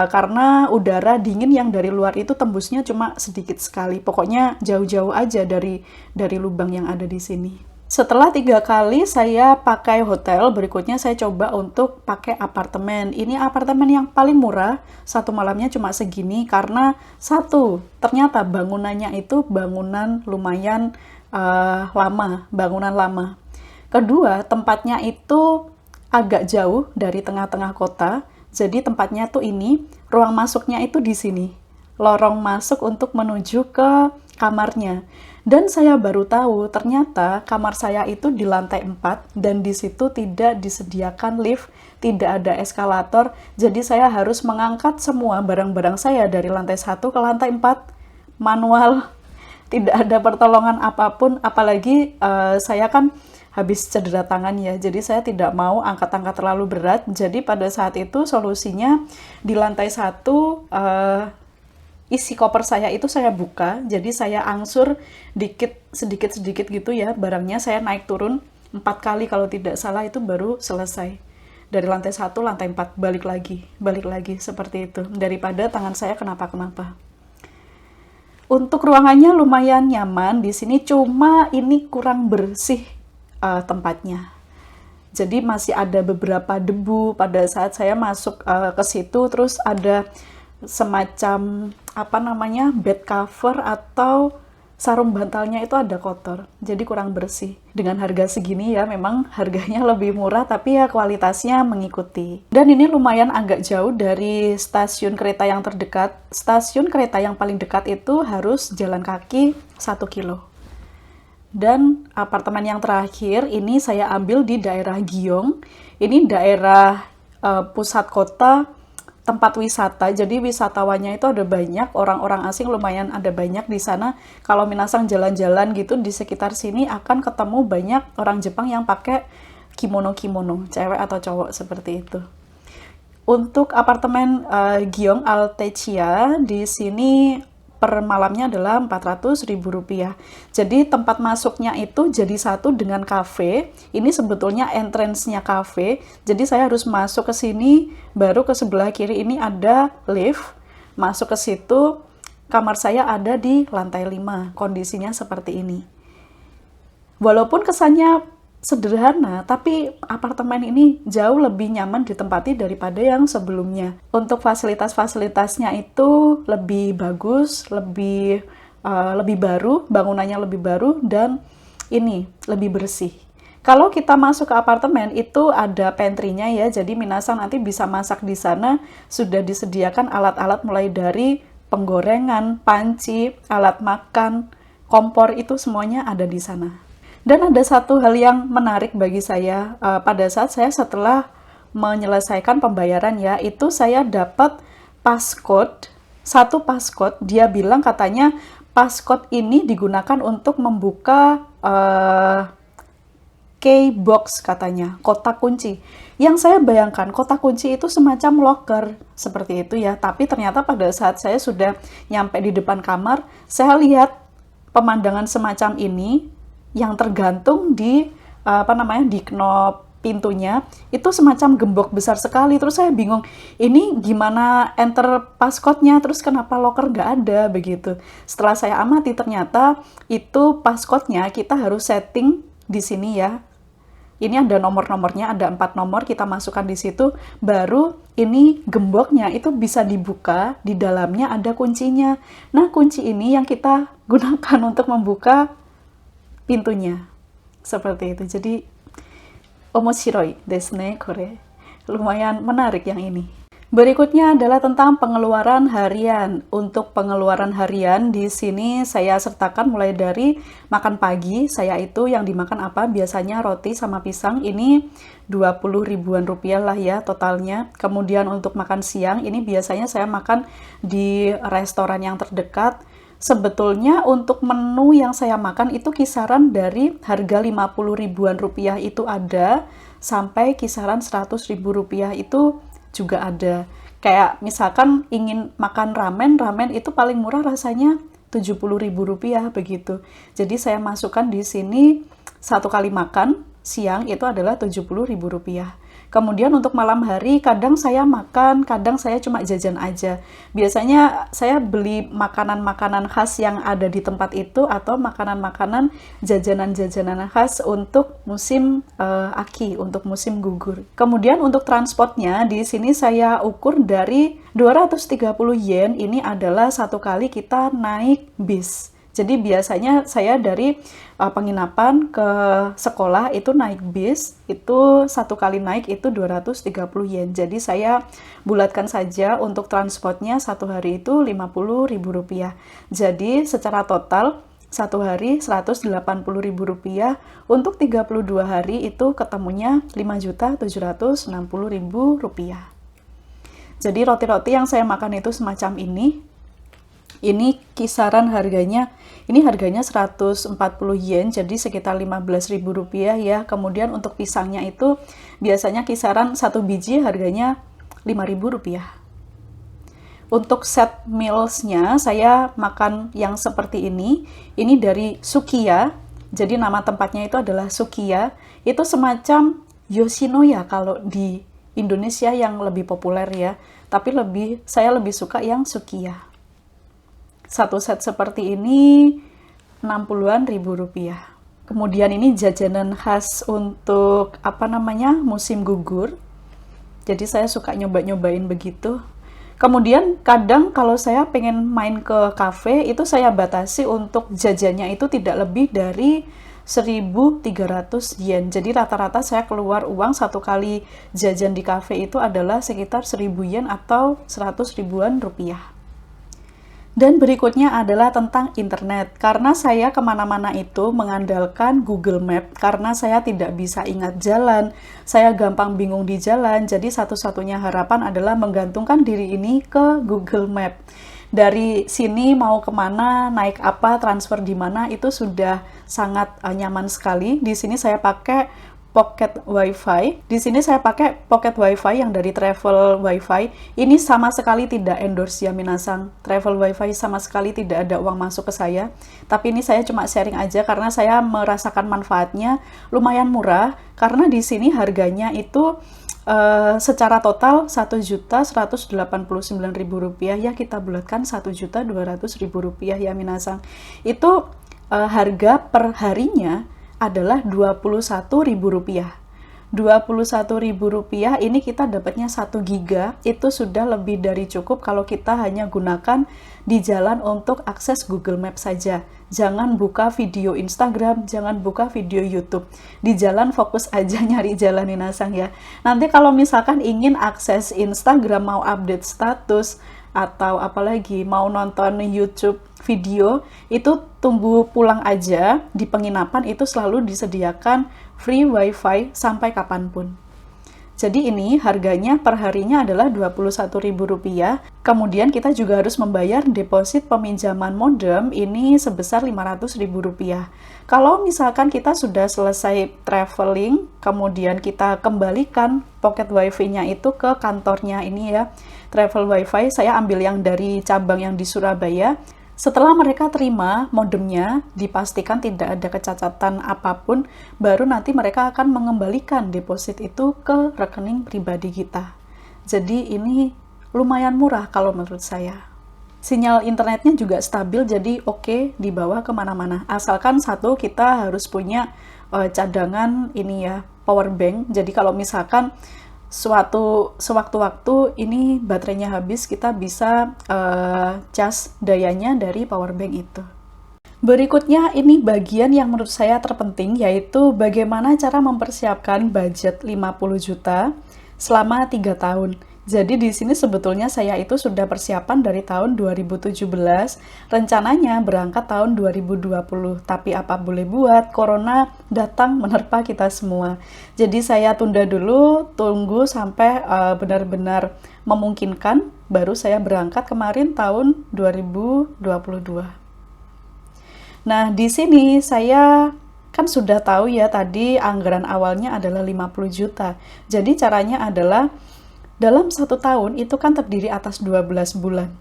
karena udara dingin yang dari luar itu tembusnya cuma sedikit sekali. Pokoknya jauh-jauh aja dari lubang yang ada di sini. Setelah 3 kali saya pakai hotel, berikutnya saya coba untuk pakai apartemen. Ini apartemen yang paling murah, 1 malamnya cuma segini karena ternyata bangunannya itu bangunan lumayan bangunan lama. Kedua, tempatnya itu agak jauh dari tengah-tengah kota, jadi tempatnya tuh ini, ruang masuknya itu di sini. Lorong masuk untuk menuju ke kamarnya. Dan saya baru tahu, ternyata kamar saya itu di lantai 4, dan di situ tidak disediakan lift, tidak ada eskalator, jadi saya harus mengangkat semua barang-barang saya dari lantai 1 ke lantai 4, manual. Tidak ada pertolongan apapun, apalagi saya kan habis cedera tangan ya, jadi saya tidak mau angkat-angkat terlalu berat. Jadi pada saat itu solusinya di lantai 1 isi koper saya itu saya buka, jadi saya angsur sedikit-sedikit gitu ya, barangnya saya naik turun 4 kali kalau tidak salah, itu baru selesai. Dari lantai 1, lantai 4, balik lagi, seperti itu, daripada tangan saya kenapa-kenapa. Untuk ruangannya lumayan nyaman di sini, cuma ini kurang bersih tempatnya. Jadi masih ada beberapa debu pada saat saya masuk ke situ, terus ada semacam apa namanya bed cover atau sarung bantalnya itu ada kotor, jadi kurang bersih. Dengan harga segini ya memang harganya lebih murah, tapi ya kualitasnya mengikuti. Dan ini lumayan agak jauh dari stasiun kereta yang terdekat. Stasiun kereta yang paling dekat itu harus jalan kaki 1 kilo. Dan apartemen yang terakhir ini saya ambil di daerah Gyeong. Ini daerah pusat kota, tempat wisata. Jadi wisatawannya itu ada banyak, orang-orang asing lumayan ada banyak di sana. Kalau minasang jalan-jalan gitu di sekitar sini akan ketemu banyak orang Jepang yang pakai kimono-kimono, cewek atau cowok seperti itu. Untuk apartemen Gyeong Altecia di sini per malamnya adalah Rp400.000. Jadi tempat masuknya itu jadi satu dengan kafe. Ini sebetulnya entrance-nya kafe. Jadi saya harus masuk ke sini, baru ke sebelah kiri ini ada lift. Masuk ke situ, kamar saya ada di lantai 5. Kondisinya seperti ini. Walaupun kesannya sederhana, tapi apartemen ini jauh lebih nyaman ditempati daripada yang sebelumnya. Untuk fasilitas-fasilitasnya itu lebih bagus, lebih baru, bangunannya lebih baru, dan ini lebih bersih. Kalau kita masuk ke apartemen itu ada pantry-nya ya, jadi minasan nanti bisa masak di sana. Sudah disediakan alat-alat mulai dari penggorengan, panci, alat makan, kompor, itu semuanya ada di sana. Dan ada satu hal yang menarik bagi saya, pada saat saya setelah menyelesaikan pembayaran ya, itu saya dapat passcode, satu passcode, dia bilang katanya passcode ini digunakan untuk membuka key box katanya, kotak kunci. Yang saya bayangkan kotak kunci itu semacam locker, seperti itu ya, tapi ternyata pada saat saya sudah nyampe di depan kamar, saya lihat pemandangan semacam ini, yang tergantung di di knop pintunya itu semacam gembok besar sekali. Terus saya bingung, ini gimana enter passcode-nya, terus kenapa locker nggak ada begitu. Setelah saya amati ternyata itu passcode-nya kita harus setting di sini ya. Ini ada nomor-nomornya, ada 4 nomor, kita masukkan di situ, baru ini gemboknya itu bisa dibuka, di dalamnya ada kuncinya. Nah, kunci ini yang kita gunakan untuk membuka pintunya. Seperti itu. Jadi omoshiroi desu ne kore. Lumayan menarik yang ini. Berikutnya adalah tentang pengeluaran harian. Untuk pengeluaran harian di sini saya sertakan mulai dari makan pagi. Saya itu yang dimakan apa? Biasanya roti sama pisang. Ini 20 ribuan rupiah lah ya totalnya. Kemudian untuk makan siang ini biasanya saya makan di restoran yang terdekat. Sebetulnya untuk menu yang saya makan itu kisaran dari harga 50 ribuan rupiah itu ada, sampai kisaran 100 ribu rupiah itu juga ada. Kayak misalkan ingin makan ramen, ramen itu paling murah rasanya 70 ribu rupiah begitu. Jadi saya masukkan di sini satu kali makan siang itu adalah 70 ribu rupiah. Kemudian untuk malam hari kadang saya makan, kadang saya cuma jajan aja. Biasanya saya beli makanan-makanan khas yang ada di tempat itu atau makanan-makanan jajanan-jajanan khas untuk musim aki, untuk musim gugur. Kemudian untuk transportnya di sini saya ukur dari 230 yen, ini adalah satu kali kita naik bis. Jadi biasanya saya dari penginapan ke sekolah itu naik bis, itu satu kali naik itu 230 yen. Jadi saya bulatkan saja untuk transportnya satu hari itu 50 ribu rupiah. Jadi secara total satu hari 180 ribu rupiah, untuk 32 hari itu ketemunya 5.760.000 rupiah. Jadi roti-roti yang saya makan itu semacam ini. Ini kisaran harganya, ini harganya 140 yen, jadi sekitar 15.000 rupiah ya. Kemudian untuk pisangnya itu biasanya kisaran satu biji harganya 5.000 rupiah. Untuk set meals-nya saya makan yang seperti ini dari Sukiya. Jadi nama tempatnya itu adalah Sukiya. Itu semacam Yoshinoya kalau di Indonesia yang lebih populer ya. Tapi saya lebih suka yang Sukiya. Satu set seperti ini 60-an ribu rupiah. Kemudian ini jajanan khas untuk musim gugur. Jadi saya suka nyoba-nyobain begitu. Kemudian kadang kalau saya pengen main ke kafe, itu saya batasi untuk jajannya itu tidak lebih dari 1.300 yen. Jadi rata-rata saya keluar uang satu kali jajan di kafe itu adalah sekitar 1.000 yen atau 100 ribuan rupiah. Dan berikutnya adalah tentang internet. Karena saya kemana-mana itu mengandalkan Google Map, karena saya tidak bisa ingat jalan, saya gampang bingung di jalan, jadi satu-satunya harapan adalah menggantungkan diri ini ke Google Map. Dari sini mau kemana, naik apa, transfer di mana, itu sudah sangat nyaman sekali. Di sini saya pakai Pocket Wi-Fi. Di sini saya pakai Pocket Wi-Fi yang dari Travel Wi-Fi. Ini sama sekali tidak endorse ya minasang. Travel Wi-Fi sama sekali tidak ada uang masuk ke saya. Tapi ini saya cuma sharing aja karena saya merasakan manfaatnya lumayan murah. Karena di sini harganya itu secara total 1.189.000 rupiah, ya kita bulatkan 1.200.000 rupiah ya minasang. Itu harga per harinya adalah 21.000 rupiah. 21.000 rupiah ini kita dapatnya 1 giga, itu sudah lebih dari cukup kalau kita hanya gunakan di jalan untuk akses Google Maps saja. Jangan buka video Instagram, jangan buka video YouTube. Di jalan fokus aja nyari jalan minasang ya. Nanti kalau misalkan ingin akses Instagram, mau update status, atau apalagi mau nonton YouTube video, itu tunggu pulang aja. Di penginapan itu selalu disediakan free wifi sampai kapanpun. Jadi ini harganya per harinya adalah 21.000 rupiah. Kemudian kita juga harus membayar deposit peminjaman modem ini sebesar 500.000 rupiah. Kalau misalkan kita sudah selesai traveling, kemudian kita kembalikan pocket wifi-nya itu ke kantornya ini ya, travel wifi, saya ambil yang dari cabang yang di Surabaya. Setelah mereka terima modemnya, dipastikan tidak ada kecacatan apapun, baru nanti mereka akan mengembalikan deposit itu ke rekening pribadi kita. Jadi ini lumayan murah kalau menurut saya. Sinyal internetnya juga stabil, jadi oke dibawa kemana-mana. Asalkan satu, kita harus punya cadangan ini ya, power bank. Jadi kalau misalkan sewaktu-waktu ini baterainya habis, kita bisa cas dayanya dari power bank itu. Berikutnya ini bagian yang menurut saya terpenting, yaitu bagaimana cara mempersiapkan budget 50 juta selama 3 tahun. Jadi di sini sebetulnya saya itu sudah persiapan dari tahun 2017, rencananya berangkat tahun 2020, tapi apa boleh buat, corona datang menerpa kita semua. Jadi saya tunda dulu, tunggu sampai benar-benar memungkinkan, baru saya berangkat kemarin tahun 2022. Nah, di sini saya kan sudah tahu ya tadi anggaran awalnya adalah 50 juta. Jadi caranya adalah dalam 1 tahun itu kan terdiri atas 12 bulan.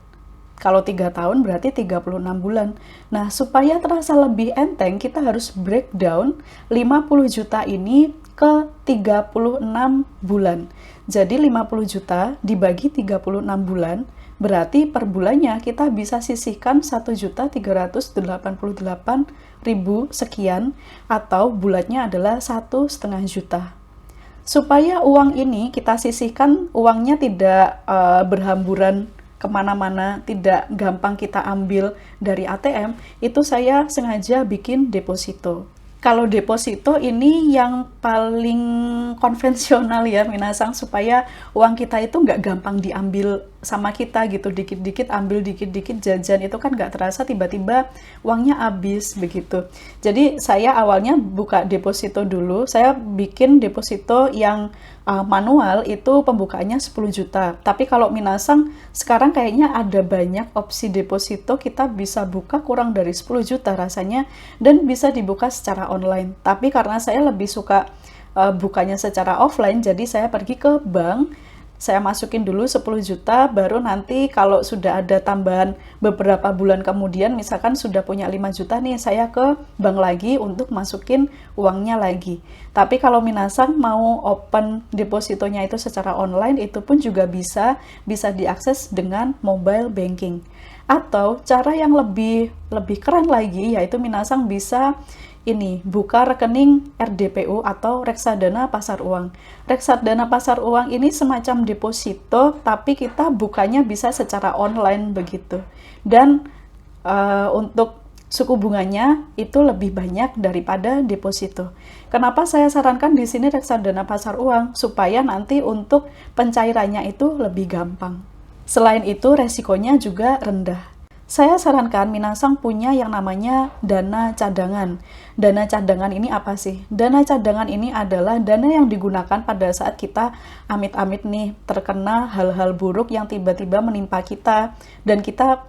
Kalau 3 tahun berarti 36 bulan. Nah, supaya terasa lebih enteng, kita harus breakdown 50 juta ini ke 36 bulan. Jadi 50 juta dibagi 36 bulan, berarti per bulannya kita bisa sisihkan 1.388.000 sekian, atau bulatnya adalah 1,5 juta. Supaya uang ini kita sisihkan, uangnya tidak berhamburan kemana-mana, tidak gampang kita ambil dari ATM, itu saya sengaja bikin deposito. Kalau deposito ini yang paling konvensional ya minasang, supaya uang kita itu nggak gampang diambil sama kita gitu, dikit-dikit ambil, dikit-dikit jajan, itu kan nggak terasa tiba-tiba uangnya habis begitu. Jadi saya awalnya buka deposito dulu, saya bikin deposito yang manual itu pembukaannya 10 juta. Tapi kalau minasang sekarang kayaknya ada banyak opsi deposito, kita bisa buka kurang dari 10 juta rasanya dan bisa dibuka secara online. Tapi karena saya lebih suka bukanya secara offline, jadi saya pergi ke bank Saya masukin dulu 10 juta, baru nanti kalau sudah ada tambahan beberapa bulan kemudian, misalkan sudah punya 5 juta nih, saya ke bank lagi untuk masukin uangnya lagi. Tapi kalau minasang mau open depositonya itu secara online, itu pun juga bisa diakses dengan mobile banking. Atau cara yang lebih keren lagi, yaitu minasang bisa ini buka rekening RDPU atau reksadana pasar uang. Reksadana pasar uang ini semacam deposito, tapi kita bukanya bisa secara online begitu. Dan untuk suku bunganya itu lebih banyak daripada deposito. Kenapa saya sarankan di sini reksadana pasar uang? Supaya nanti untuk pencairannya itu lebih gampang. Selain itu, resikonya juga rendah. Saya sarankan minasang punya yang namanya dana cadangan. Dana cadangan ini apa sih? Dana cadangan ini adalah dana yang digunakan pada saat kita amit-amit nih terkena hal-hal buruk yang tiba-tiba menimpa kita dan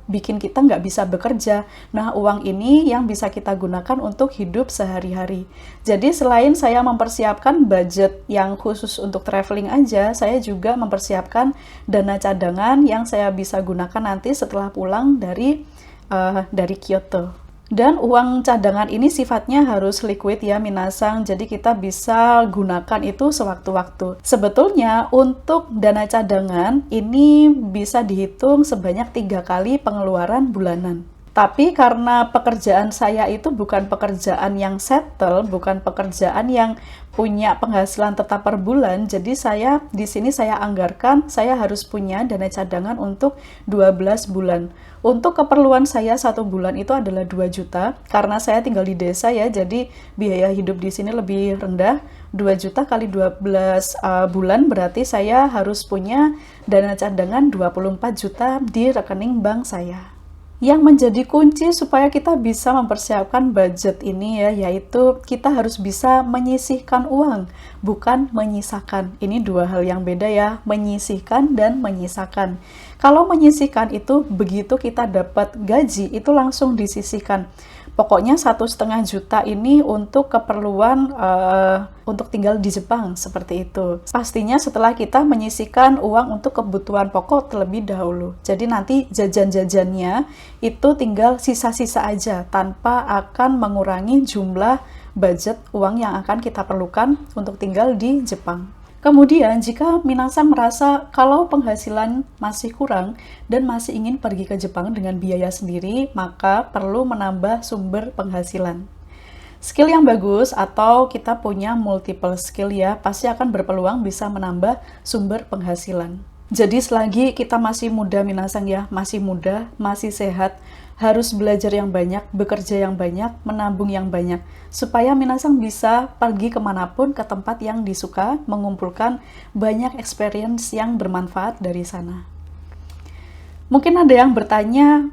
bikin kita nggak bisa bekerja. Nah, uang ini yang bisa kita gunakan untuk hidup sehari-hari. Jadi selain saya mempersiapkan budget yang khusus untuk traveling aja, saya juga mempersiapkan dana cadangan yang saya bisa gunakan nanti setelah pulang dari Kyoto. Dan uang cadangan ini sifatnya harus liquid ya minasang, jadi kita bisa gunakan itu sewaktu-waktu. Sebetulnya untuk dana cadangan ini bisa dihitung sebanyak 3 kali pengeluaran bulanan. Tapi karena pekerjaan saya itu bukan pekerjaan yang settle, bukan pekerjaan yang punya penghasilan tetap per bulan, jadi di sini saya anggarkan saya harus punya dana cadangan untuk 12 bulan. Untuk keperluan saya 1 bulan itu adalah 2 juta, karena saya tinggal di desa ya, jadi biaya hidup di sini lebih rendah. 2 juta kali 12 bulan berarti saya harus punya dana cadangan 24 juta di rekening bank saya. Yang menjadi kunci supaya kita bisa mempersiapkan budget ini ya, yaitu kita harus bisa menyisihkan uang, bukan menyisakan. Ini dua hal yang beda ya, menyisihkan dan menyisakan. Kalau menyisihkan itu begitu kita dapat gaji, itu langsung disisihkan. Pokoknya 1,5 juta ini untuk keperluan untuk tinggal di Jepang, seperti itu. Pastinya setelah kita menyisihkan uang untuk kebutuhan pokok terlebih dahulu. Jadi nanti jajan-jajannya itu tinggal sisa-sisa aja, tanpa akan mengurangi jumlah budget uang yang akan kita perlukan untuk tinggal di Jepang. Kemudian, jika minasang merasa kalau penghasilan masih kurang dan masih ingin pergi ke Jepang dengan biaya sendiri, maka perlu menambah sumber penghasilan. Skill yang bagus atau kita punya multiple skill ya, pasti akan berpeluang bisa menambah sumber penghasilan. Jadi selagi kita masih muda minasang ya, masih muda, masih sehat, harus belajar yang banyak, bekerja yang banyak, menabung yang banyak, supaya minasang bisa pergi kemanapun ke tempat yang disuka, mengumpulkan banyak experience yang bermanfaat dari sana. Mungkin ada yang bertanya,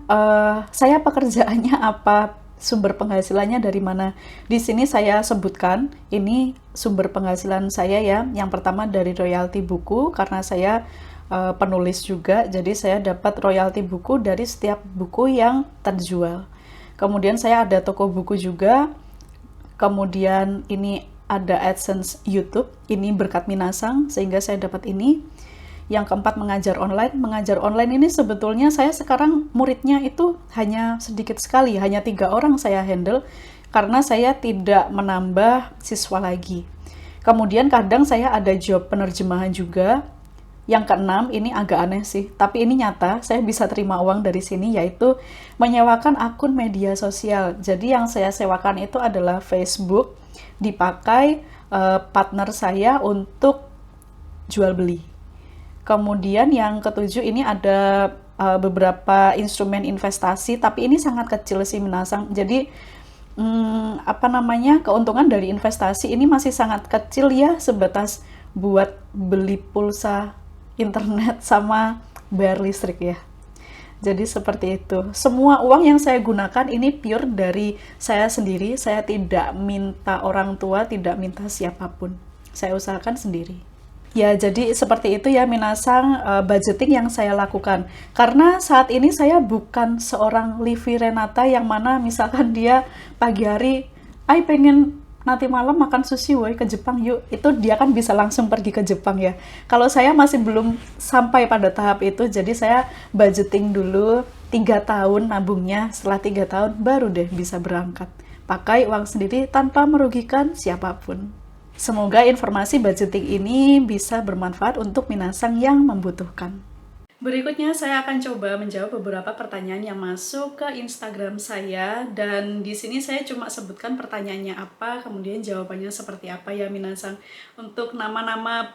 saya pekerjaannya apa? Sumber penghasilannya dari mana? Di sini saya sebutkan, ini sumber penghasilan saya ya. Yang pertama dari royalti buku, karena saya penulis juga, jadi saya dapat royalti buku dari setiap buku yang terjual. Kemudian saya ada toko buku juga, kemudian ini ada AdSense YouTube, ini berkat minasang, sehingga saya dapat ini. Yang keempat, mengajar online. Mengajar online ini sebetulnya saya sekarang muridnya itu hanya sedikit sekali, hanya 3 orang saya handle, karena saya tidak menambah siswa lagi. Kemudian kadang saya ada job penerjemahan juga. Yang keenam, ini agak aneh sih, tapi ini nyata, saya bisa terima uang dari sini, yaitu menyewakan akun media sosial. Jadi yang saya sewakan itu adalah Facebook, dipakai partner saya untuk jual beli. Kemudian yang ketujuh, ini ada beberapa instrumen investasi, tapi ini sangat kecil sih minasang. Jadi keuntungan dari investasi ini masih sangat kecil ya, sebatas buat beli pulsa internet sama bayar listrik ya. Jadi seperti itu. Semua uang yang saya gunakan ini pure dari saya sendiri. Saya tidak minta orang tua, tidak minta siapapun. Saya usahakan sendiri. Ya, jadi seperti itu ya minasang budgeting yang saya lakukan. Karena saat ini saya bukan seorang Livi Renata yang mana misalkan dia pagi hari, pengen nanti malam makan sushi woi ke Jepang yuk, itu dia kan bisa langsung pergi ke Jepang ya. Kalau saya masih belum sampai pada tahap itu, jadi saya budgeting dulu 3 tahun nabungnya, setelah 3 tahun baru deh bisa berangkat pakai uang sendiri tanpa merugikan siapapun. Semoga informasi budgeting ini bisa bermanfaat untuk minasang yang membutuhkan. Berikutnya saya akan coba menjawab beberapa pertanyaan yang masuk ke Instagram saya, dan di sini saya cuma sebutkan pertanyaannya apa, kemudian jawabannya seperti apa ya minasang. Untuk nama-nama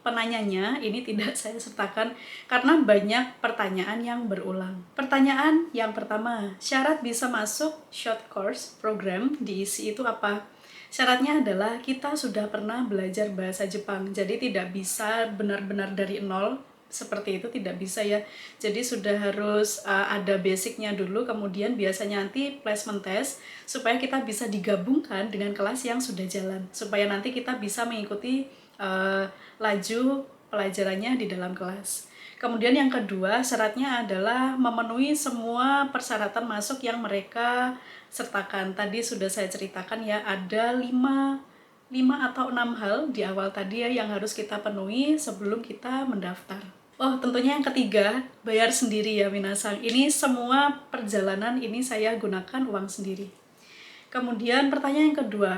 penanyanya ini tidak saya sertakan karena banyak pertanyaan yang berulang. Pertanyaan yang pertama, syarat bisa masuk short course program diisi itu apa? Syaratnya adalah kita sudah pernah belajar bahasa Jepang, jadi tidak bisa benar-benar dari nol, seperti itu tidak bisa ya. Jadi sudah harus ada basicnya dulu, kemudian biasanya nanti placement test supaya kita bisa digabungkan dengan kelas yang sudah jalan, supaya nanti kita bisa mengikuti laju pelajarannya di dalam kelas. Kemudian yang kedua, syaratnya adalah memenuhi semua persyaratan masuk yang mereka sertakan. Tadi sudah saya ceritakan ya, ada 5 atau 6 hal di awal tadi ya yang harus kita penuhi sebelum kita mendaftar. Oh, tentunya yang ketiga, bayar sendiri ya minasang. Ini semua perjalanan ini saya gunakan uang sendiri. Kemudian pertanyaan yang kedua,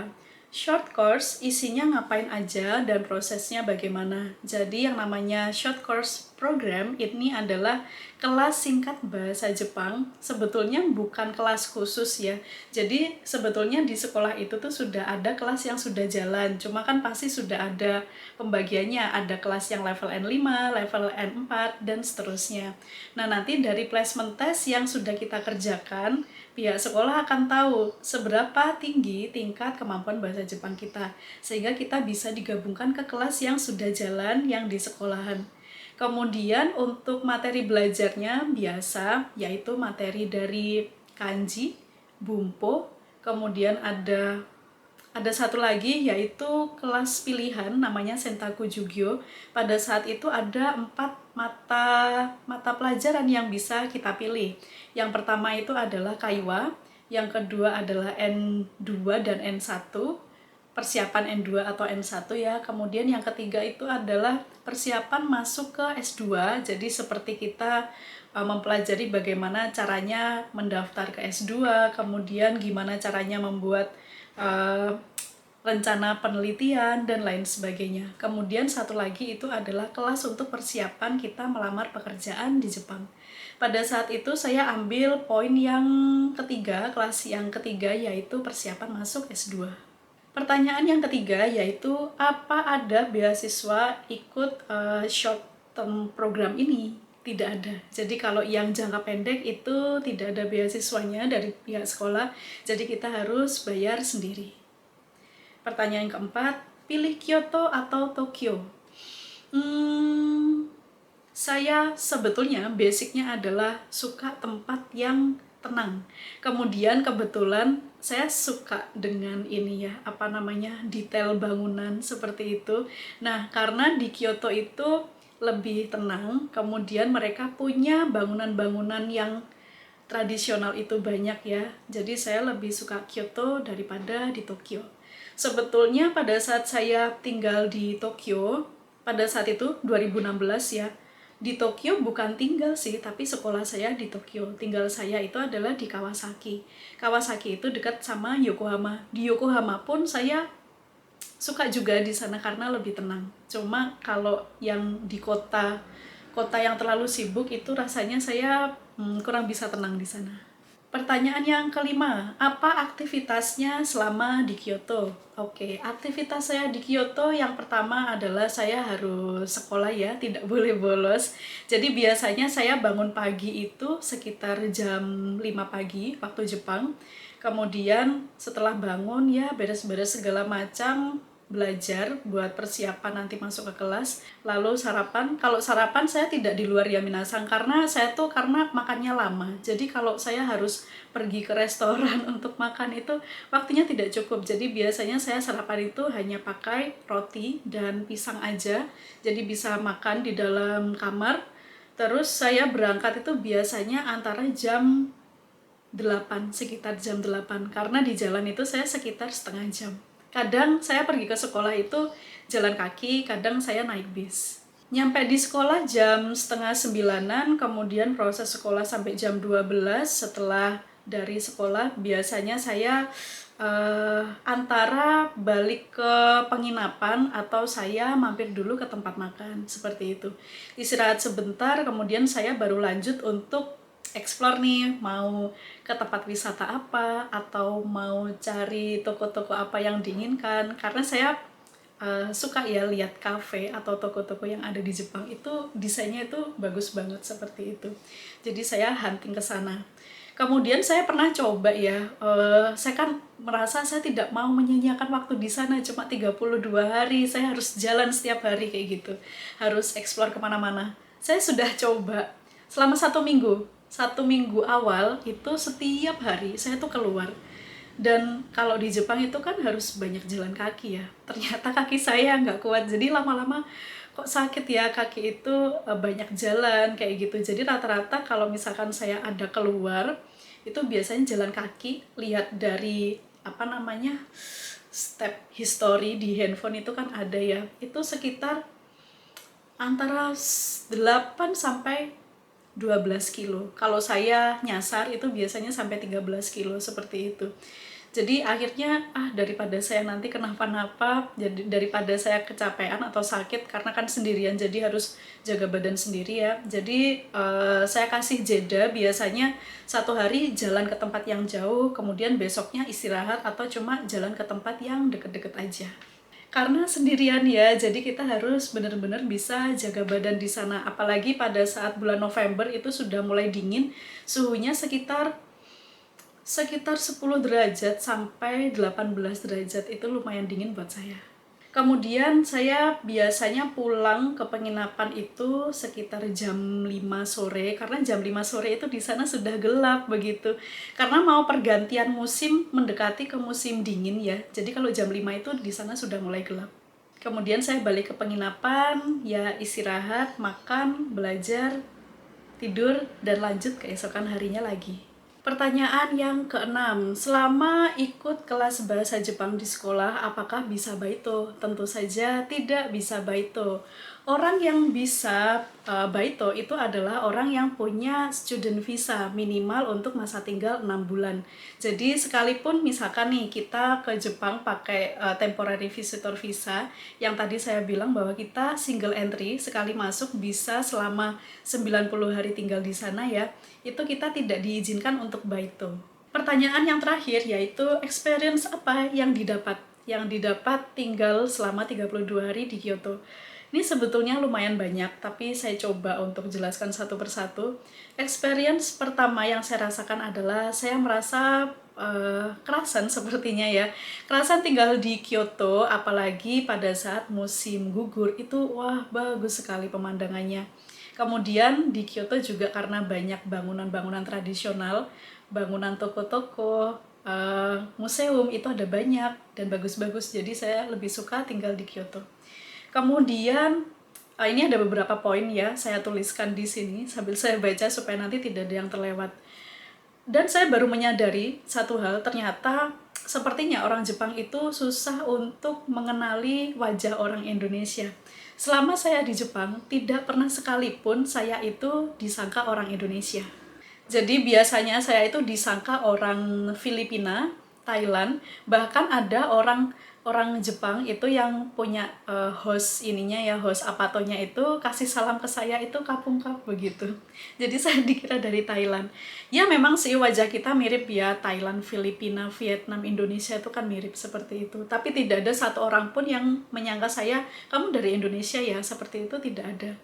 short course isinya ngapain aja dan prosesnya bagaimana? Jadi yang namanya short course program ini adalah kelas singkat bahasa Jepang, sebetulnya bukan kelas khusus ya. Jadi sebetulnya di sekolah itu tuh sudah ada kelas yang sudah jalan, cuma kan pasti sudah ada pembagiannya, ada kelas yang level N5, level N4, dan seterusnya. Nah nanti dari placement test yang sudah kita kerjakan, pihak sekolah akan tahu seberapa tinggi tingkat kemampuan bahasa Jepang kita, sehingga kita bisa digabungkan ke kelas yang sudah jalan yang di sekolahan. Kemudian untuk materi belajarnya biasa, yaitu materi dari kanji, bumpo, kemudian ada satu lagi yaitu kelas pilihan namanya Sentaku Jugyo. Pada saat itu ada 4 mata pelajaran yang bisa kita pilih. Yang pertama itu adalah Kaiwa, yang kedua adalah N2 dan N1, persiapan N2 atau N1 ya. Kemudian yang ketiga itu adalah persiapan masuk ke S2. Jadi seperti kita mempelajari bagaimana caranya mendaftar ke S2, kemudian gimana caranya membuat rencana penelitian dan lain sebagainya. Kemudian satu lagi itu adalah kelas untuk persiapan kita melamar pekerjaan di Jepang. Pada saat itu saya ambil poin yang ketiga, kelas yang ketiga, yaitu persiapan masuk S2. Pertanyaan yang ketiga yaitu apa ada beasiswa ikut short term program ini? Tidak ada. Jadi kalau yang jangka pendek itu tidak ada beasiswanya dari pihak sekolah, jadi kita harus bayar sendiri. Pertanyaan yang keempat, pilih Kyoto atau Tokyo? Saya sebetulnya basicnya adalah suka tempat yang tenang. Kemudian kebetulan saya suka dengan ini ya, detail bangunan seperti itu. Nah, karena di Kyoto itu lebih tenang, kemudian mereka punya bangunan-bangunan yang tradisional itu banyak ya. Jadi saya lebih suka Kyoto daripada di Tokyo. Sebetulnya pada saat saya tinggal di Tokyo, pada saat itu 2016 ya, di Tokyo bukan tinggal sih, tapi sekolah saya di Tokyo. Tinggal saya itu adalah di Kawasaki. Kawasaki itu dekat sama Yokohama. Di Yokohama pun saya suka juga di sana karena lebih tenang. Cuma kalau yang di kota yang terlalu sibuk itu rasanya saya kurang bisa tenang di sana. Pertanyaan yang kelima, apa aktivitasnya selama di Kyoto? Oke, aktivitas saya di Kyoto yang pertama adalah saya harus sekolah ya, tidak boleh bolos. Jadi biasanya saya bangun pagi itu sekitar jam 5 pagi waktu Jepang. Kemudian setelah bangun ya beres-beres segala macam, belajar buat persiapan nanti masuk ke kelas, lalu sarapan. Kalau sarapan saya tidak di luar ya minasang, karena saya tuh karena makannya lama, jadi kalau saya harus pergi ke restoran untuk makan itu waktunya tidak cukup. Jadi biasanya saya sarapan itu hanya pakai roti dan pisang aja, jadi bisa makan di dalam kamar. Terus saya berangkat itu biasanya antara jam 8, sekitar jam 8, karena di jalan itu saya sekitar setengah jam. Kadang saya pergi ke sekolah itu jalan kaki, kadang saya naik bis. Nyampe di sekolah jam setengah 9-an, kemudian proses sekolah sampai jam 12. Setelah dari sekolah biasanya saya antara balik ke penginapan atau saya mampir dulu ke tempat makan, seperti itu. Istirahat sebentar, kemudian saya baru lanjut untuk explore nih, mau ke tempat wisata apa atau mau cari toko-toko apa yang diinginkan, karena saya suka ya lihat kafe atau toko-toko yang ada di Jepang itu desainnya itu bagus banget seperti itu. Jadi saya hunting ke sana. Kemudian saya pernah coba ya, saya kan merasa saya tidak mau menyia-nyiakan waktu di sana, cuma 32 hari, saya harus jalan setiap hari kayak gitu. Harus explore kemana-mana. Saya sudah coba selama 1 minggu. 1 minggu awal itu setiap hari saya tuh keluar. Dan kalau di Jepang itu kan harus banyak jalan kaki ya. Ternyata kaki saya nggak kuat, jadi lama-lama kok sakit ya kaki itu, banyak jalan kayak gitu. Jadi rata-rata kalau misalkan saya ada keluar, itu biasanya jalan kaki, lihat dari apa namanya, step history di handphone itu kan ada ya. Itu sekitar antara 8 sampai 12 kilo. Kalau saya nyasar itu biasanya sampai 13 kilo seperti itu. Jadi akhirnya daripada saya nanti kenapa-napa, jadi daripada saya kecapean atau sakit karena kan sendirian jadi harus jaga badan sendiri ya. Jadi saya kasih jeda, biasanya 1 hari jalan ke tempat yang jauh, kemudian besoknya istirahat atau cuma jalan ke tempat yang deket-deket aja. Karena sendirian ya, jadi kita harus benar-benar bisa jaga badan di sana. Apalagi pada saat bulan November itu sudah mulai dingin, suhunya sekitar 10 derajat sampai 18 derajat, itu lumayan dingin buat saya. Kemudian saya biasanya pulang ke penginapan itu sekitar jam 5 sore, karena jam 5 sore itu di sana sudah gelap begitu. Karena mau pergantian musim mendekati ke musim dingin ya. Jadi kalau jam 5 itu di sana sudah mulai gelap. Kemudian saya balik ke penginapan, ya istirahat, makan, belajar, tidur, dan lanjut keesokan harinya lagi. Pertanyaan yang keenam, selama ikut kelas bahasa Jepang di sekolah, apakah bisa baito? Tentu saja tidak bisa baito. Orang yang bisa baito itu adalah orang yang punya student visa minimal untuk masa tinggal 6 bulan. Jadi sekalipun misalkan nih kita ke Jepang pakai temporary visitor visa, yang tadi saya bilang bahwa kita single entry, sekali masuk bisa selama 90 hari tinggal di sana ya, itu kita tidak diizinkan untuk baito. Pertanyaan yang terakhir yaitu experience apa yang didapat? Yang didapat tinggal selama 32 hari di Kyoto. Ini sebetulnya lumayan banyak, tapi saya coba untuk jelaskan satu persatu. Experience pertama yang saya rasakan adalah saya merasa kerasan sepertinya ya. Kerasan tinggal di Kyoto, apalagi pada saat musim gugur, itu wah bagus sekali pemandangannya. Kemudian di Kyoto juga karena banyak bangunan-bangunan tradisional, bangunan toko-toko, museum itu ada banyak dan bagus-bagus. Jadi saya lebih suka tinggal di Kyoto. Kemudian ini ada beberapa poin ya, saya tuliskan di sini sambil saya baca supaya nanti tidak ada yang terlewat. Dan saya baru menyadari satu hal, ternyata sepertinya orang Jepang itu susah untuk mengenali wajah orang Indonesia. Selama saya di Jepang, tidak pernah sekalipun saya itu disangka orang Indonesia. Jadi biasanya saya itu disangka orang Filipina, Thailand, bahkan ada orang Jepang itu yang punya host ininya ya, host apatonya itu kasih salam ke saya itu kapung-kap begitu. Jadi saya dikira dari Thailand. Ya memang sih wajah kita mirip ya, Thailand, Filipina, Vietnam, Indonesia itu kan mirip seperti itu. Tapi tidak ada satu orang pun yang menyangka saya, kamu dari Indonesia ya, seperti itu tidak ada.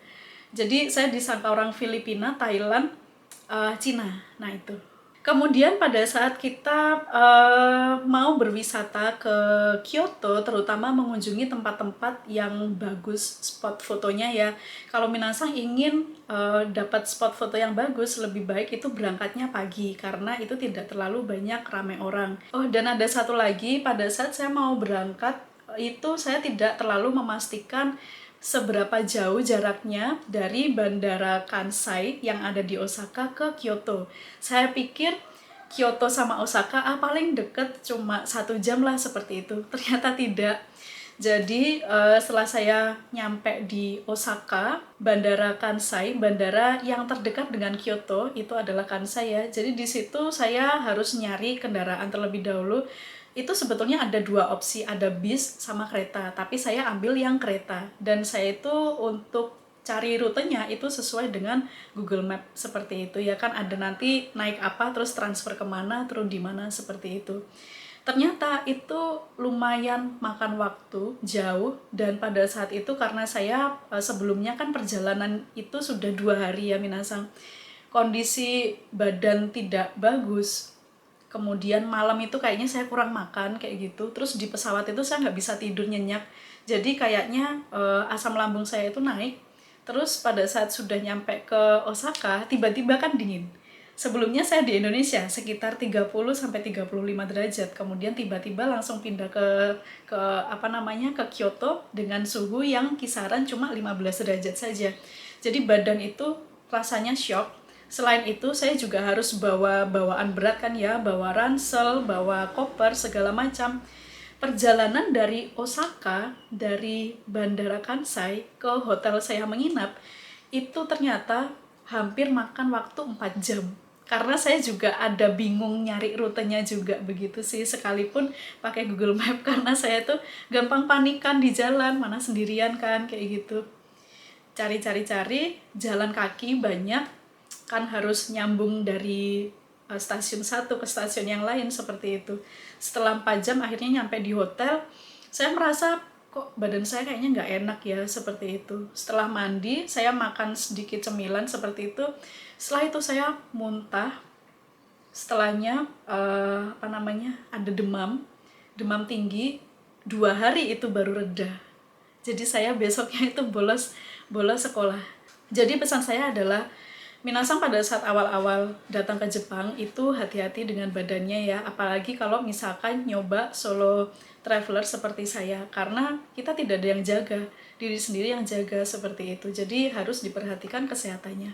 Jadi saya disangka orang Filipina, Thailand, Cina. Nah itu. Kemudian pada saat kita mau berwisata ke Kyoto, terutama mengunjungi tempat-tempat yang bagus spot fotonya ya. Kalau Minasang ingin dapat spot foto yang bagus, lebih baik itu berangkatnya pagi, karena itu tidak terlalu banyak ramai orang. Oh, dan ada satu lagi, pada saat saya mau berangkat, itu saya tidak terlalu memastikan seberapa jauh jaraknya dari Bandara Kansai yang ada di Osaka ke Kyoto. Saya pikir Kyoto sama Osaka, paling deket cuma 1 jam lah seperti itu. Ternyata tidak. Jadi setelah saya nyampe di Osaka, Bandara Kansai, bandara yang terdekat dengan Kyoto itu adalah Kansai ya. Jadi di situ saya harus nyari kendaraan terlebih dahulu. Itu sebetulnya ada 2 opsi, ada bis sama kereta. Tapi saya ambil yang kereta. Dan saya itu untuk cari rutenya itu sesuai dengan Google Map seperti itu ya kan, ada nanti naik apa terus transfer kemana terus di mana seperti itu. Ternyata itu lumayan makan waktu jauh, dan pada saat itu karena saya sebelumnya kan perjalanan itu sudah 2 hari ya minasang, kondisi badan tidak bagus, kemudian malam itu kayaknya saya kurang makan kayak gitu, terus di pesawat itu saya nggak bisa tidur nyenyak, jadi kayaknya asam lambung saya itu naik. Terus pada saat sudah nyampe ke Osaka, tiba-tiba kan dingin. Sebelumnya saya di Indonesia sekitar 30-35 derajat, kemudian tiba-tiba langsung pindah ke ke Kyoto dengan suhu yang kisaran cuma 15 derajat saja. Jadi badan itu rasanya shock. Selain itu saya juga harus bawa bawaan berat kan ya, bawa ransel, bawa koper segala macam. Perjalanan dari Osaka, dari Bandara Kansai ke hotel saya menginap, itu ternyata hampir makan waktu 4 jam. Karena saya juga ada bingung nyari rutenya juga begitu sih, sekalipun pakai Google Map, karena saya tuh gampang panikan di jalan, mana sendirian kan, kayak gitu. Cari-cari-cari, jalan kaki banyak, kan harus nyambung dari stasiun satu ke stasiun yang lain seperti itu. Setelah 4 jam akhirnya nyampe di hotel, saya merasa kok badan saya kayaknya nggak enak ya seperti itu. Setelah mandi saya makan sedikit cemilan seperti itu, setelah itu saya muntah. Setelahnya ada demam tinggi, 2 hari itu baru reda. Jadi saya besoknya itu bolos sekolah. Jadi pesan saya adalah, minasang pada saat awal-awal datang ke Jepang itu hati-hati dengan badannya ya, apalagi kalau misalkan nyoba solo traveler seperti saya, karena kita tidak ada yang jaga, diri sendiri yang jaga seperti itu, jadi harus diperhatikan kesehatannya.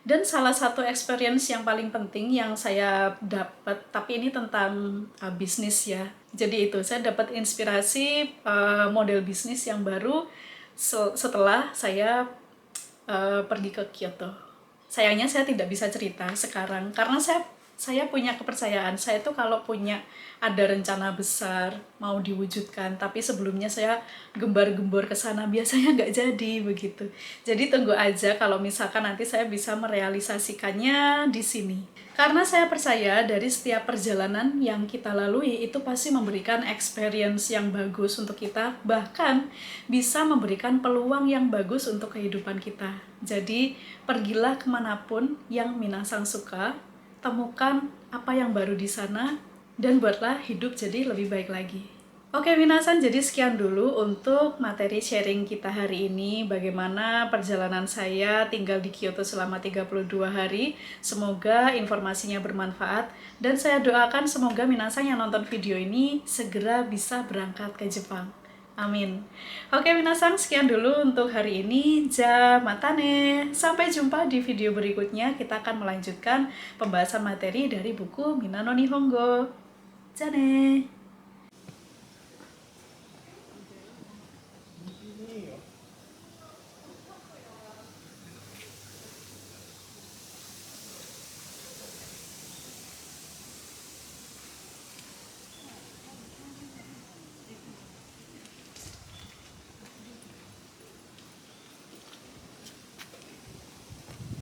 Dan salah satu experience yang paling penting yang saya dapat, tapi ini tentang bisnis ya, jadi itu saya dapat inspirasi model bisnis yang baru setelah saya pergi ke Kyoto. Sayangnya saya tidak bisa cerita sekarang karena saya punya kepercayaan, saya tuh kalau punya ada rencana besar mau diwujudkan, tapi sebelumnya saya gembar-gembor ke sana biasanya nggak jadi begitu. Jadi tunggu aja kalau misalkan nanti saya bisa merealisasikannya di sini. Karena saya percaya dari setiap perjalanan yang kita lalui itu pasti memberikan experience yang bagus untuk kita, bahkan bisa memberikan peluang yang bagus untuk kehidupan kita. Jadi pergilah kemanapun yang minasang suka, temukan apa yang baru di sana, dan buatlah hidup jadi lebih baik lagi. Oke minasan, jadi sekian dulu untuk materi sharing kita hari ini, bagaimana perjalanan saya tinggal di Kyoto selama 32 hari. Semoga informasinya bermanfaat, dan saya doakan semoga minasan yang nonton video ini segera bisa berangkat ke Jepang. Amin. Oke minasan, sekian dulu untuk hari ini. Ja matane. Sampai jumpa di video berikutnya. Kita akan melanjutkan pembahasan materi dari buku Mina no Nihongo. Ja ne.